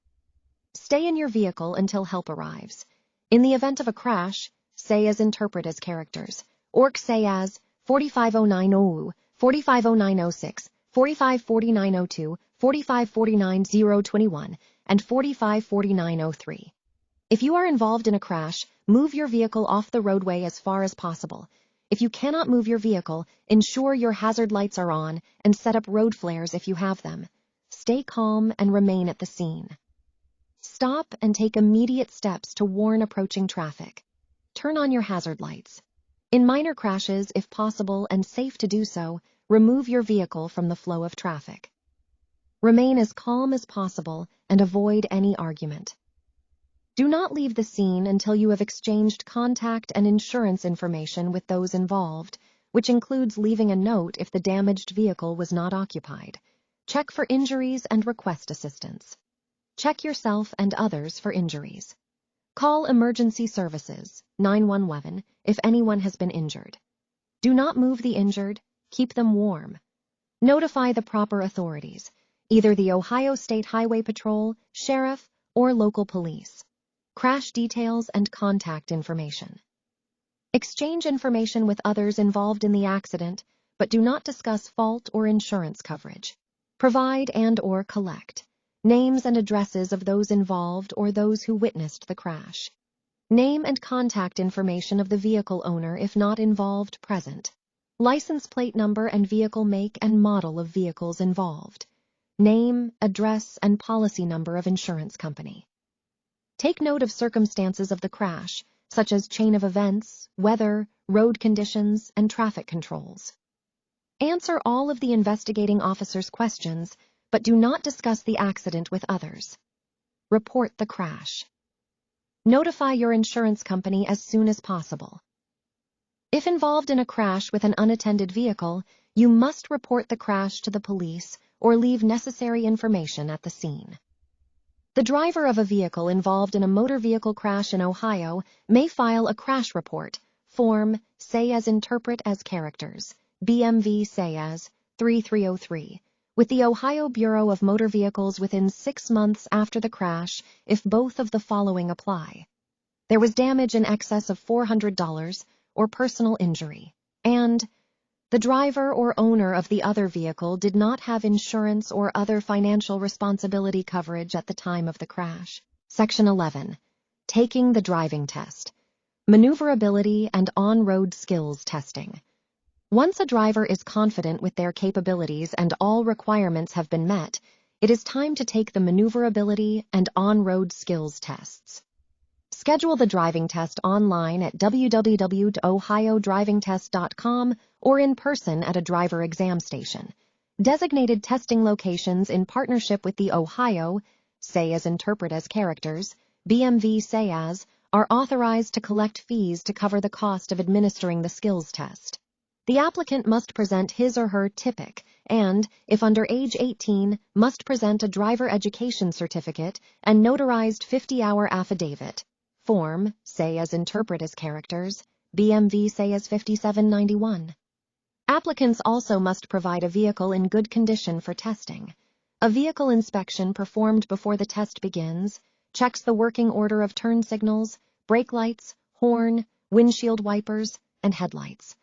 Stay in your vehicle until help arrives. In the event of a crash, say as interpret as characters. Orc say as 450900, 450906, 454902, 4549021, and 454903. If you are involved in a crash, move your vehicle off the roadway as far as possible. If you cannot move your vehicle, ensure your hazard lights are on and set up road flares if you have them. Stay calm and remain at the scene. Stop and take immediate steps to warn approaching traffic. Turn on your hazard lights. In minor crashes, if possible and safe to do so, remove your vehicle from the flow of traffic. Remain as calm as possible and avoid any argument. Do not leave the scene until you have exchanged contact and insurance information with those involved, which includes leaving a note if the damaged vehicle was not occupied. Check for injuries and request assistance. Check yourself and others for injuries. Call emergency services, 911, if anyone has been injured. Do not move the injured, keep them warm. Notify the proper authorities, either the Ohio State Highway Patrol, sheriff, or local police. Crash details and contact information. Exchange information with others involved in the accident, but do not discuss fault or insurance coverage. Provide and/or collect names and addresses of those involved or those who witnessed the crash. Name and contact information of the vehicle owner if not involved present. License plate number and vehicle make and model of vehicles involved. Name, address, and policy number of insurance company. Take note of circumstances of the crash, such as chain of events, weather, road conditions, and traffic controls. Answer all of the investigating officer's questions, but do not discuss the accident with others. Report the crash. Notify your insurance company as soon as possible. If involved in a crash with an unattended vehicle, you must report the crash to the police or leave necessary information at the scene. The driver of a vehicle involved in a motor vehicle crash in Ohio may file a crash report, form, say as interpret as characters, BMV say as 3303, with the Ohio Bureau of Motor Vehicles within 6 months after the crash if both of the following apply. There was damage in excess of $400 or personal injury, and the driver or owner of the other vehicle did not have insurance or other financial responsibility coverage at the time of the crash. Section 11. Taking the driving test. Maneuverability and on-road skills testing. Once a driver is confident with their capabilities and all requirements have been met, it is time to take the maneuverability and on-road skills tests. Schedule the driving test online at www.ohiodrivingtest.com or in person at a driver exam station. Designated testing locations in partnership with the Ohio, say as interpret as characters, BMV say as, are authorized to collect fees to cover the cost of administering the skills test. The applicant must present his or her TIPIC and, if under age 18, must present a driver education certificate and notarized 50-hour affidavit. Form, say as interpret as characters, BMV say as 5791. Applicants also must provide a vehicle in good condition for testing. A vehicle inspection performed before the test begins checks the working order of turn signals, brake lights, horn, windshield wipers, and headlights.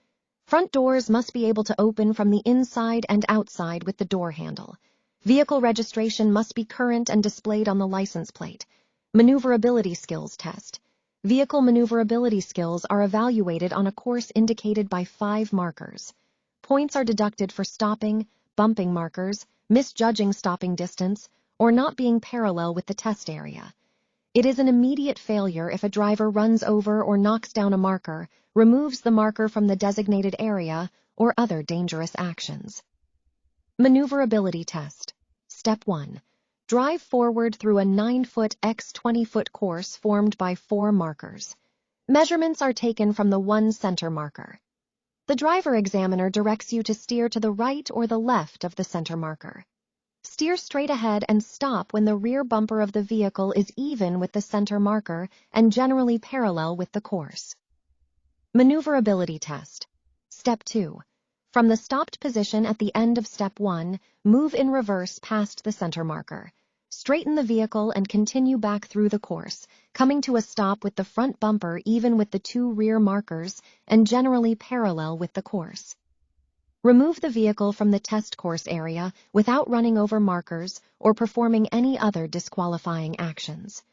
Front doors must be able to open from the inside and outside with the door handle. Vehicle registration must be current and displayed on the license plate. Maneuverability skills test. Vehicle maneuverability skills are evaluated on a course indicated by 5 markers. Points are deducted for stopping, bumping markers, misjudging stopping distance, or not being parallel with the test area. It is an immediate failure if a driver runs over or knocks down a marker, removes the marker from the designated area, or other dangerous actions. Maneuverability test. Step 1. Drive forward through a 9-foot x 20-foot course formed by 4 markers. Measurements are taken from the 1 center marker. The driver examiner directs you to steer to the right or the left of the center marker. Steer straight ahead and stop when the rear bumper of the vehicle is even with the center marker and generally parallel with the course. Maneuverability test. Step 2. From the stopped position at the end of Step 1, move in reverse past the center marker. Straighten the vehicle and continue back through the course, coming to a stop with the front bumper even with the 2 rear markers and generally parallel with the course. Remove the vehicle from the test course area without running over markers or performing any other disqualifying actions.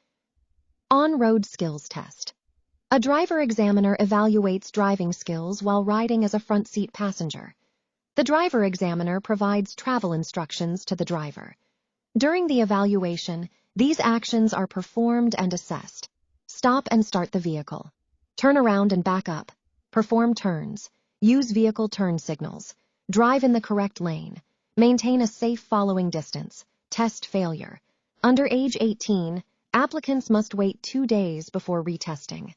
On-road skills test. A driver examiner evaluates driving skills while riding as a front seat passenger. The driver examiner provides travel instructions to the driver. During the evaluation, these actions are performed and assessed. Stop and start the vehicle. Turn around and back up. Perform turns. Use vehicle turn signals. Drive in the correct lane. Maintain a safe following distance. Test failure. Under age 18, applicants must wait 2 days before retesting.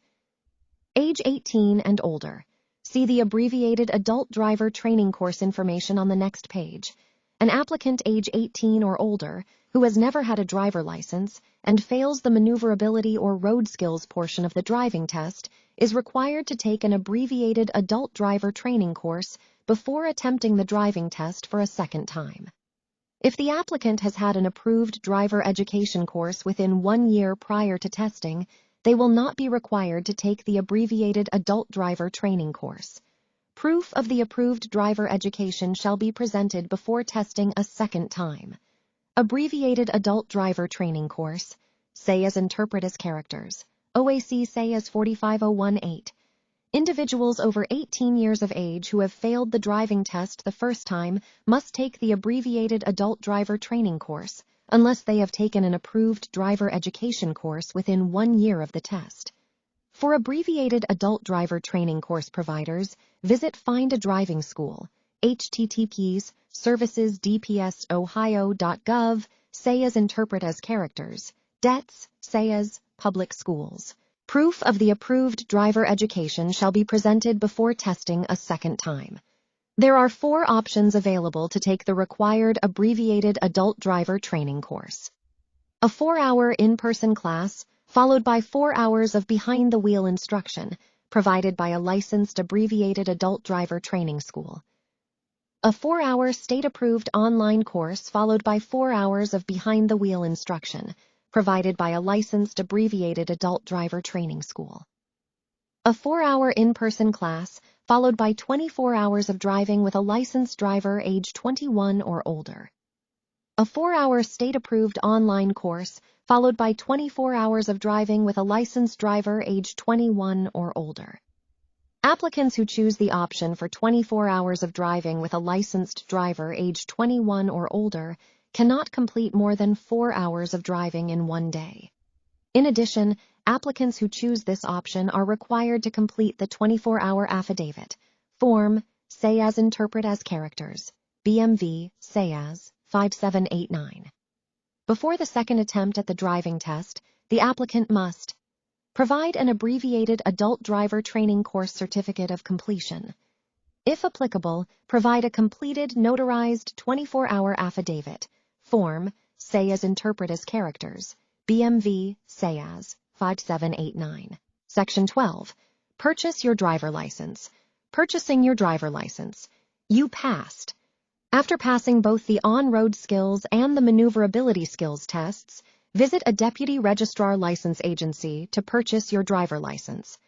Age 18 and older. See the abbreviated Adult Driver Training Course information on the next page. An applicant age 18 or older who has never had a driver license and fails the maneuverability or road skills portion of the driving test is required to take an abbreviated Adult Driver Training Course before attempting the driving test for a second time. If the applicant has had an approved driver education course within 1 year prior to testing, they will not be required to take the abbreviated Adult Driver Training Course. Proof of the approved driver education shall be presented before testing a second time. Abbreviated Adult Driver Training Course. Say as interpret as characters. OAC say as 45018. Individuals over 18 years of age who have failed the driving test the first time must take the abbreviated Adult Driver Training Course, unless they have taken an approved driver education course within 1 year of the test. For abbreviated Adult Driver Training Course providers, visit Find a Driving School, https://services.dpsohio.gov, say as interpret as characters, DETS, say as public schools. Proof of the approved driver education shall be presented before testing a second time. There are 4 options available to take the required abbreviated Adult Driver Training Course. A 4-hour in-person class, followed by 4 hours of behind-the-wheel instruction, provided by a licensed abbreviated Adult Driver Training School. A 4-hour state-approved online course followed by 4 hours of behind-the-wheel instruction, provided by a licensed abbreviated Adult Driver Training School. A 4-hour in-person class followed by 24 hours of driving with a licensed driver age 21 or older. A 4-hour state-approved online course followed by 24 hours of driving with a licensed driver age 21 or older. Applicants who choose the option for 24 hours of driving with a licensed driver age 21 or older cannot complete more than 4 hours of driving in 1 day. In addition, applicants who choose this option are required to complete the 24-hour affidavit, form, say as interpret as characters, BMV, say as, 5789. Before the second attempt at the driving test, the applicant must provide an abbreviated Adult Driver Training Course Certificate of Completion. If applicable, provide a completed notarized 24-hour affidavit, form, say as interpret as characters, BMV, say as, 5789. Section 12. Purchase your driver license. Purchasing your driver license. You passed. After passing both the on-road skills and the maneuverability skills tests, visit a deputy registrar license agency to purchase your driver license.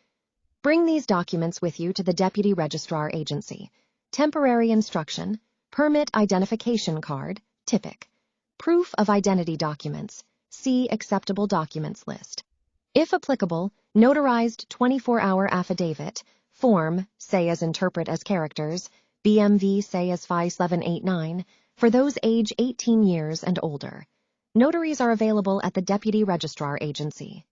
Bring these documents with you to the deputy registrar agency. Temporary instruction, permit identification card, TIPIC, proof of identity documents, see acceptable documents list. If applicable, notarized 24-hour affidavit, form, say as interpret as characters, BMV say as 5789, for those age 18 years and older. Notaries are available at the Deputy Registrar Agency.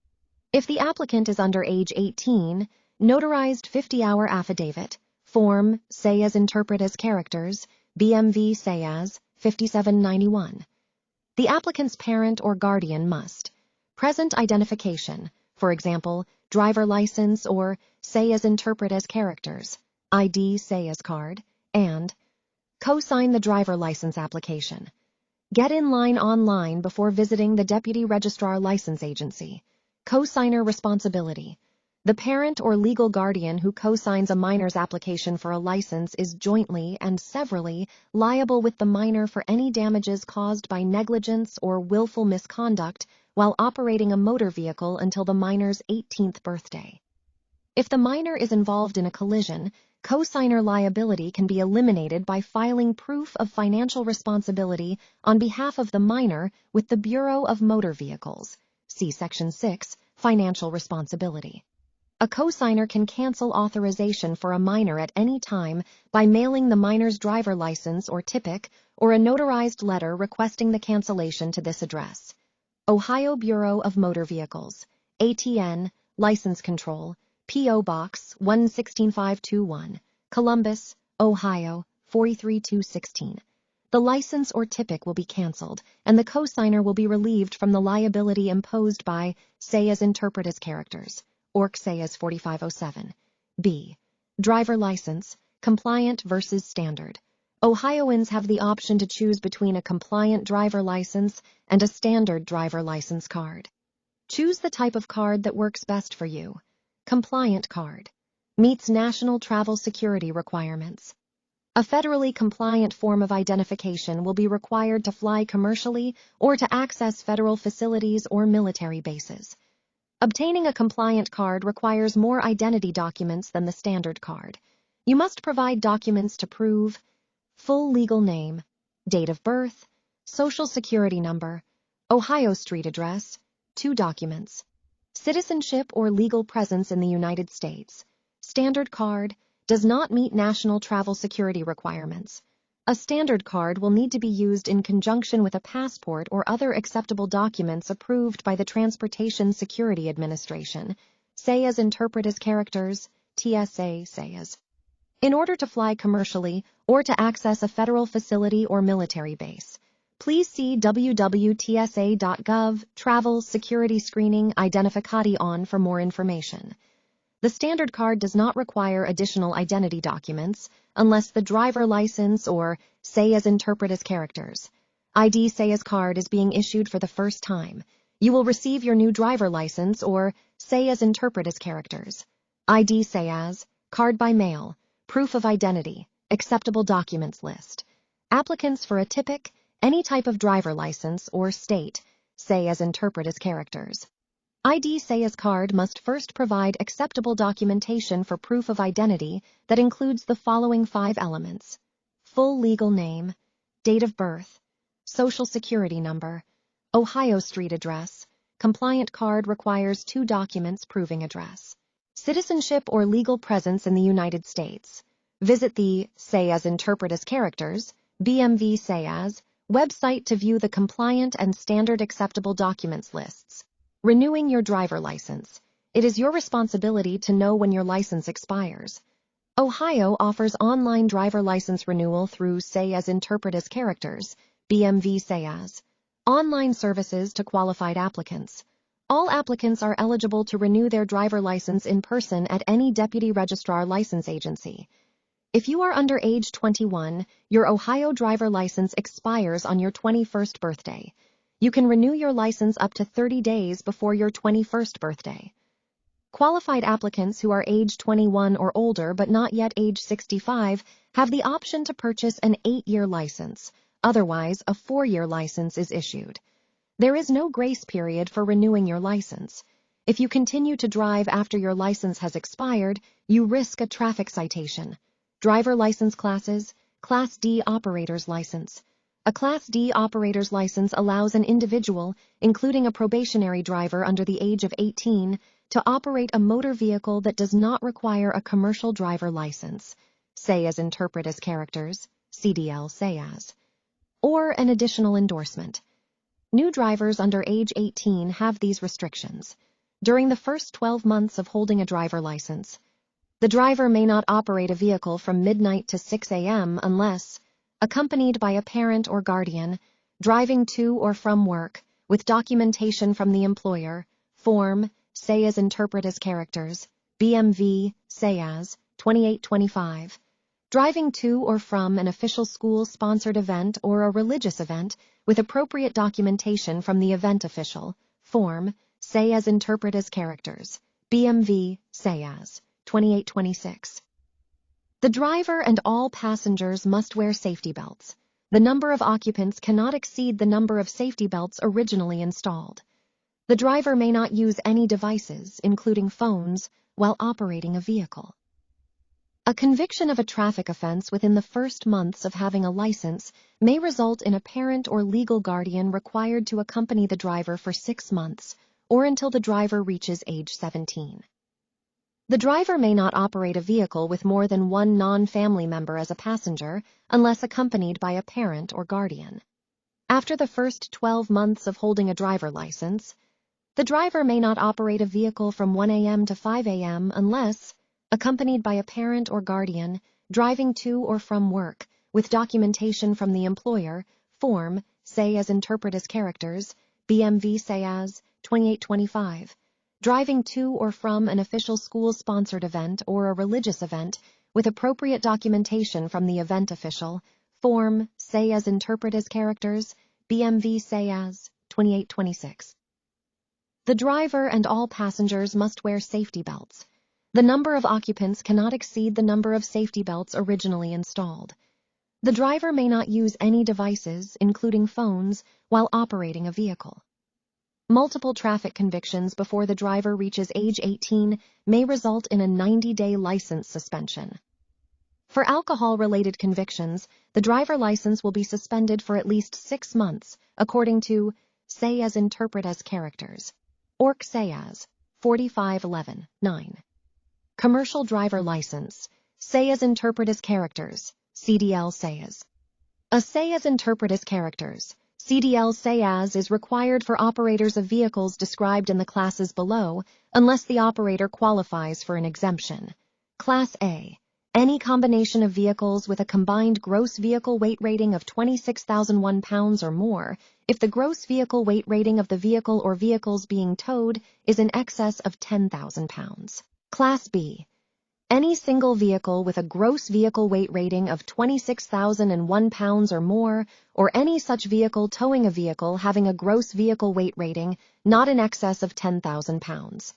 If the applicant is under age 18, notarized 50-hour affidavit, form, say as interpret as characters, BMV say as, 5791. The applicant's parent or guardian must present identification, for example, driver license or say as interpret as characters, ID say as card, and co-sign the driver license application. Get in line online before visiting the Deputy Registrar License Agency. Co-signer responsibility. The parent or legal guardian who co-signs a minor's application for a license is jointly and severally liable with the minor for any damages caused by negligence or willful misconduct while operating a motor vehicle until the minor's 18th birthday. If the minor is involved in a collision, co-signer liability can be eliminated by filing proof of financial responsibility on behalf of the minor with the Bureau of Motor Vehicles. See Section 6, Financial Responsibility. A co-signer can cancel authorization for a minor at any time by mailing the minor's driver license or TPIC or a notarized letter requesting the cancellation to this address. Ohio Bureau of Motor Vehicles, ATN, License Control, P.O. Box 116521, Columbus, Ohio 43216. The license or TPIC will be canceled, and the co-signer will be relieved from the liability imposed by say as interpret as characters. Orc say as 4507. B. Driver license, compliant versus standard. Ohioans have the option to choose between a compliant driver license and a standard driver license card. Choose the type of card that works best for you. Compliant card. Meets national travel security requirements. A federally compliant form of identification will be required to fly commercially or to access federal facilities or military bases. Obtaining a compliant card requires more identity documents than the standard card. You must provide documents to prove full legal name, date of birth, social security number, Ohio street address, 2 documents, citizenship or legal presence in the United States. Standard card does not meet national travel security requirements. A standard card will need to be used in conjunction with a passport or other acceptable documents approved by the Transportation Security Administration, say as interpret as characters, TSA say as. In order to fly commercially or to access a federal facility or military base, please see www.tsa.gov Travel Security Screening Identificati for more information. The standard card does not require additional identity documents unless the driver license or say as interpret as characters. ID say as card is being issued for the first time. You will receive your new driver license or say as interpret as characters. ID say as, card by mail, proof of identity, acceptable documents list. Applicants for a TPIC, any type of driver license or state, say as interpret as characters. ID say as card must first provide acceptable documentation for proof of identity that includes the following 5 elements: full legal name, date of birth, social security number, Ohio street address. Compliant card requires 2 documents proving address. Citizenship or legal presence in the United States. Visit the say as interpret as characters, BMV say as, website to view the compliant and standard acceptable documents lists. Renewing your driver license. It is your responsibility to know when your license expires. Ohio offers online driver license renewal through say as interpret as characters, BMV say as. Online services to qualified applicants. All applicants are eligible to renew their driver license in person at any Deputy Registrar License Agency. If you are under age 21, your Ohio driver license expires on your 21st birthday. You can renew your license up to 30 days before your 21st birthday. Qualified applicants who are age 21 or older but not yet age 65 have the option to purchase an 8-year license. Otherwise, a 4-year license is issued. There is no grace period for renewing your license. If you continue to drive after your license has expired, you risk a traffic citation. Driver license classes, Class D operator's license. A Class D operator's license allows an individual, including a probationary driver under the age of 18, to operate a motor vehicle that does not require a commercial driver license, say as interpret as characters, CDL say as, or an additional endorsement. New drivers under age 18 have these restrictions. During the first 12 months of holding a driver license, the driver may not operate a vehicle from midnight to 6 a.m. unless, accompanied by a parent or guardian, driving to or from work, with documentation from the employer, form, say as interpret as characters, BMV, say as, 2825, driving to or from an official school-sponsored event or a religious event with appropriate documentation from the event official, form, say as interpret as characters, BMV, say as, 2826. The driver and all passengers must wear safety belts. The number of occupants cannot exceed the number of safety belts originally installed. The driver may not use any devices, including phones, while operating a vehicle. A conviction of a traffic offense within the first months of having a license may result in a parent or legal guardian required to accompany the driver for 6 months or until the driver reaches age 17. The driver may not operate a vehicle with more than one non-family member as a passenger unless accompanied by a parent or guardian. After the first 12 months of holding a driver license, the driver may not operate a vehicle from 1 a.m. to 5 a.m. unless, accompanied by a parent or guardian, driving to or from work, with documentation from the employer, form, say as interpret as characters, BMV say as, 2825, driving to or from an official school-sponsored event or a religious event with appropriate documentation from the event official, form, say as interpret as characters, BMV say as, 2826. The driver and all passengers must wear safety belts. The number of occupants cannot exceed the number of safety belts originally installed. The driver may not use any devices, including phones, while operating a vehicle. Multiple traffic convictions before the driver reaches age 18 may result in a 90-day license suspension. For alcohol-related convictions, the driver license will be suspended for at least 6 months, according to say as interpret as characters, ORC say as, 4511-9. Commercial driver license, say as interpret as characters, CDL say as. A say as interpret as characters, CDL say as is required for operators of vehicles described in the classes below unless the operator qualifies for an exemption. Class A, any combination of vehicles with a combined gross vehicle weight rating of 26,001 pounds or more if the gross vehicle weight rating of the vehicle or vehicles being towed is in excess of 10,000 pounds. Class B, any single vehicle with a gross vehicle weight rating of 26,001 pounds or more, or any such vehicle towing a vehicle having a gross vehicle weight rating not in excess of 10,000 pounds.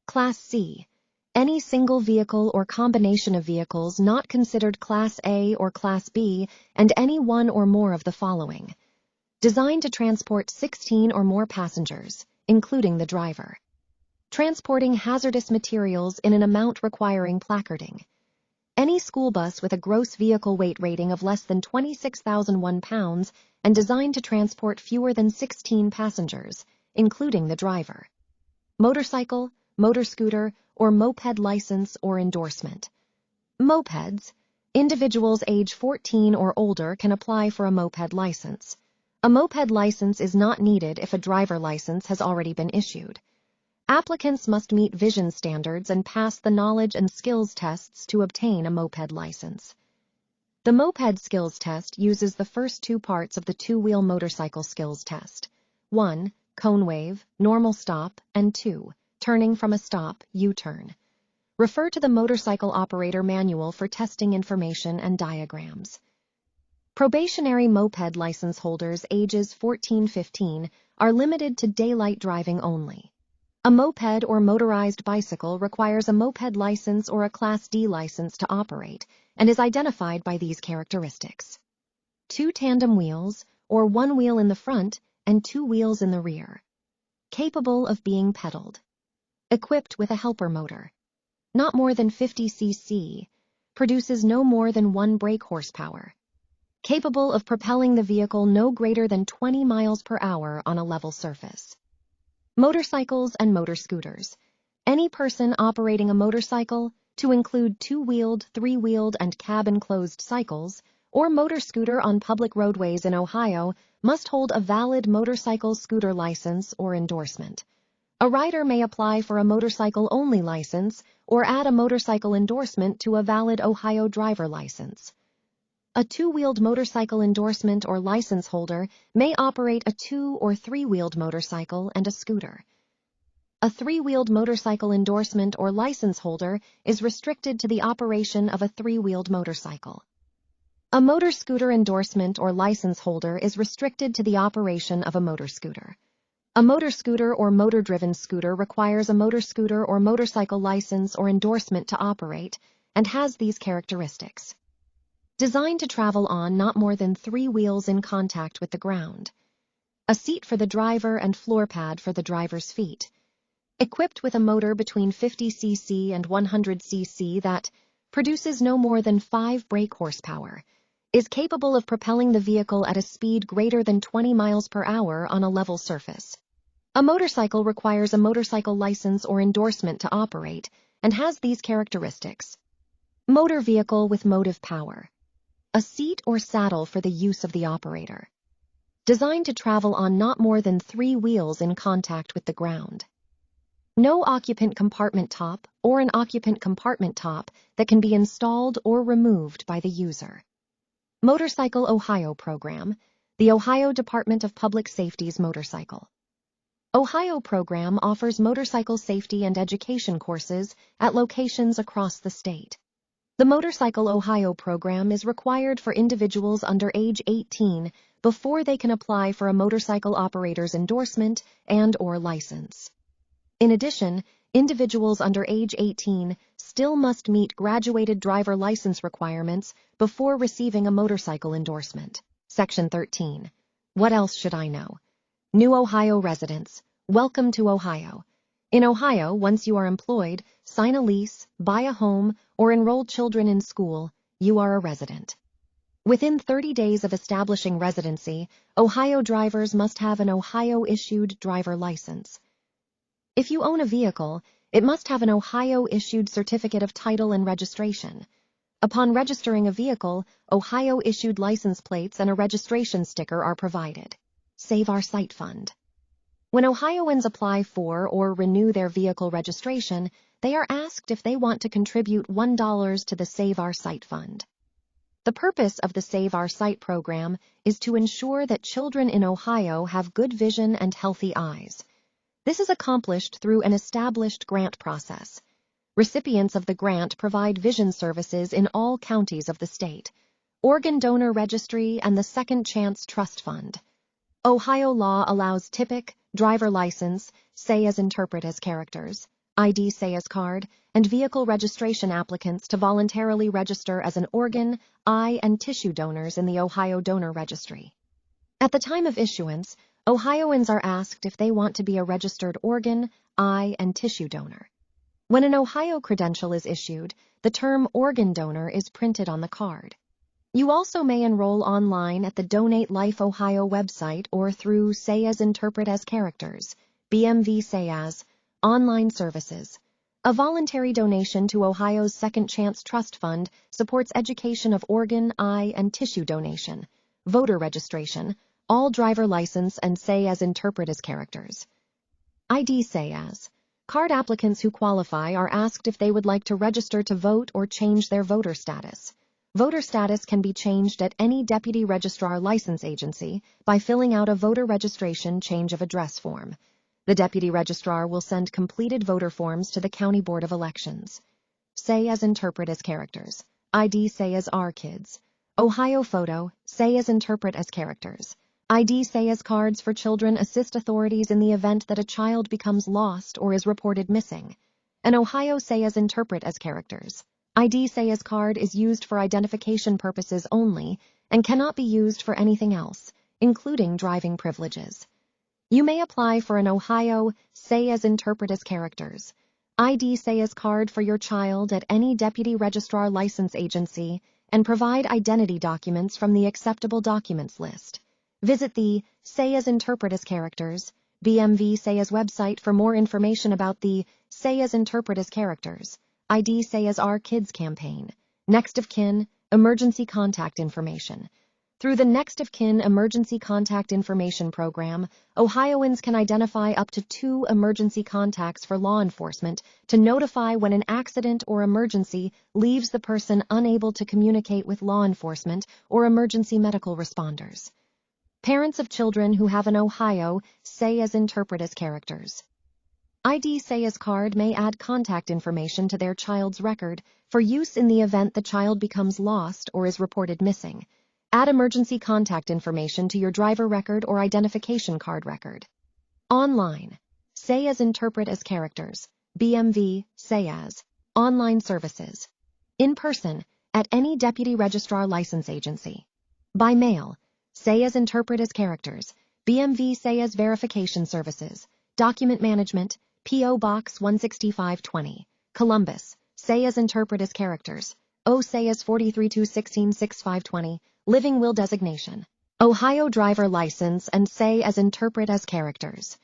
Class C, any single vehicle or combination of vehicles not considered Class A or Class B and any one or more of the following. Designed to transport 16 or more passengers, including the driver. Transporting hazardous materials in an amount requiring placarding. Any school bus with a gross vehicle weight rating of less than 26,001 pounds and designed to transport fewer than 16 passengers, including the driver. Motorcycle, motor scooter, or moped license or endorsement. Mopeds. Individuals age 14 or older can apply for a moped license. A moped license is not needed if a driver license has already been issued. Applicants must meet vision standards and pass the knowledge and skills tests to obtain a moped license. The moped skills test uses the first 2 parts of the 2-wheel motorcycle skills test. 1. Cone wave, normal stop, and 2. Turning from a stop, U-turn. Refer to the motorcycle operator manual for testing information and diagrams. Probationary moped license holders ages 14-15 are limited to daylight driving only. A moped or motorized bicycle requires a moped license or a Class D license to operate and is identified by these characteristics. 2 tandem wheels, or 1 wheel in the front and 2 wheels in the rear. Capable of being pedaled. Equipped with a helper motor. Not more than 50 cc. Produces no more than 1 brake horsepower. Capable of propelling the vehicle no greater than 20 miles per hour on a level surface. Motorcycles and motor scooters. Any person operating a motorcycle, to include 2-wheeled, 3-wheeled, and cab-enclosed cycles, or motor scooter on public roadways in Ohio must hold a valid motorcycle scooter license or endorsement. A rider may apply for a motorcycle-only license or add a motorcycle endorsement to a valid Ohio driver license. A two-wheeled motorcycle endorsement or license holder may operate a two- or three-wheeled motorcycle and a scooter. A three-wheeled motorcycle endorsement or license holder is restricted to the operation of a three-wheeled motorcycle. A motor scooter endorsement or license holder is restricted to the operation of a motor scooter. A motor scooter or motor-driven scooter requires a motor scooter or motorcycle license or endorsement to operate and has these characteristics. Designed to travel on not more than 3 wheels in contact with the ground. A seat for the driver and floor pad for the driver's feet. Equipped with a motor between 50 cc and 100 cc that produces no more than 5 brake horsepower, is capable of propelling the vehicle at a speed greater than 20 miles per hour on a level surface. A motorcycle requires a motorcycle license or endorsement to operate and has these characteristics. Motor vehicle with motive power. A seat or saddle for the use of the operator. Designed to travel on not more than 3 wheels in contact with the ground. No occupant compartment top or an occupant compartment top that can be installed or removed by the user. Motorcycle Ohio Program, the Ohio Department of Public Safety's motorcycle. Ohio program offers motorcycle safety and education courses at locations across the state. The Motorcycle Ohio program is required for individuals under age 18 before they can apply for a motorcycle operator's endorsement and/or license. In addition, individuals under age 18 still must meet graduated driver license requirements before receiving a motorcycle endorsement. Section 13. What else should I know? New Ohio residents, welcome to Ohio. In Ohio, once you are employed, sign a lease, buy a home, or enroll children in school, you are a resident. Within 30 days of establishing residency, Ohio drivers must have an Ohio-issued driver license. If you own a vehicle, it must have an Ohio-issued certificate of title and registration. Upon registering a vehicle, Ohio-issued license plates and a registration sticker are provided. Save Our Site Fund. When Ohioans apply for or renew their vehicle registration, they are asked if they want to contribute $1 to the Save Our Site Fund. The purpose of the Save Our Site program is to ensure that children in Ohio have good vision and healthy eyes. This is accomplished through an established grant process. Recipients of the grant provide vision services in all counties of the state, Organ Donor Registry, and the Second Chance Trust Fund. Ohio law allows TIPIC, driver license, say as interpret as characters, ID say as card, and vehicle registration applicants to voluntarily register as an organ, eye, and tissue donors in the Ohio Donor Registry. At the time of issuance, Ohioans are asked if they want to be a registered organ, eye, and tissue donor. When an Ohio credential is issued, the term organ donor is printed on the card. You also may enroll online at the Donate Life Ohio website or through Say as Interpret as Characters, BMV Say As, online services. A voluntary donation to Ohio's Second Chance Trust Fund supports education of organ, eye, and tissue donation, voter registration, all driver license, and Say as Interpret as Characters. ID Say As. Card applicants who qualify are asked if they would like to register to vote or change their voter status. Voter status can be changed at any Deputy Registrar License Agency by filling out a voter registration change of address form. The Deputy Registrar will send completed voter forms to the County Board of Elections. Say as Interpret as Characters. ID Say as Our Kids. Ohio Photo, Say as Interpret as Characters. ID Say as Cards for children assist authorities in the event that a child becomes lost or is reported missing. An Ohio Say as Interpret as Characters. ID Say as card is used for identification purposes only and cannot be used for anything else, including driving privileges. You may apply for an Ohio Say as Interpret as Characters. ID Say as card for your child at any Deputy Registrar License Agency and provide identity documents from the acceptable documents list. Visit the Say as Interpret as Characters, BMV Say as website for more information about the Say as Interpret as Characters, ID Say as Our Kids campaign, next of kin, emergency contact information. Through the Next of Kin Emergency Contact Information Program, Ohioans can identify up to 2 emergency contacts for law enforcement to notify when an accident or emergency leaves the person unable to communicate with law enforcement or emergency medical responders. Parents of children who have an Ohio Say as Interpret as characters. ID Say as card may add contact information to their child's record for use in the event the child becomes lost or is reported missing. Add emergency contact information to your driver record or identification card record. Online. Say as Interpret as characters. BMV, Say as. Online services. In person, at any deputy registrar license agency. By mail. Say as Interpret as characters. BMV Say as verification services. Document management. P.O. Box 16520. Columbus. Say as Interpret as characters. O Say as 432166520. Living will designation. Ohio driver license and Say as Interpret as characters.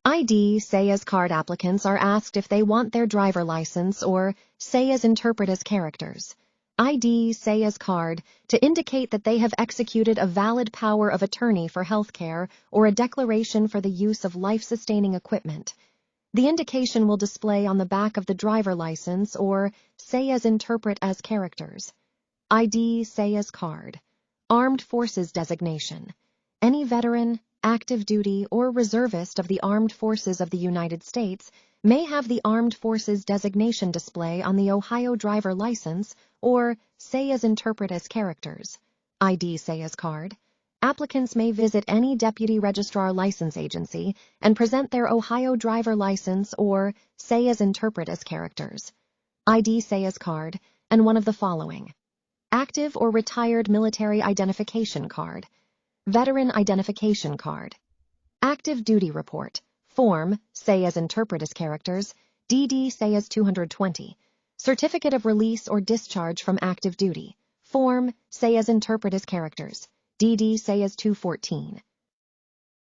ID Say as card applicants are asked if they want their driver license or Say as Interpret as characters. ID Say as card to indicate that they have executed a valid power of attorney for health care or a declaration for the use of life-sustaining equipment. The indication will display on the back of the driver license or Say as Interpret as characters. ID Say as card. Armed Forces designation. Any veteran, active duty, or reservist of the Armed Forces of the United States may have the Armed Forces designation display on the Ohio driver license or Say as Interpret as characters. ID Say as card. Applicants may visit any deputy registrar license agency and present their Ohio driver license or Say as Interpret as characters. ID Say as card and one of the following. Active or retired military identification card. Veteran identification card. Active duty report. Form, Say as Interpret as characters. DD Say as 220. Certificate of release or discharge from active duty. Form, Say as Interpret as characters. DD Say as 214.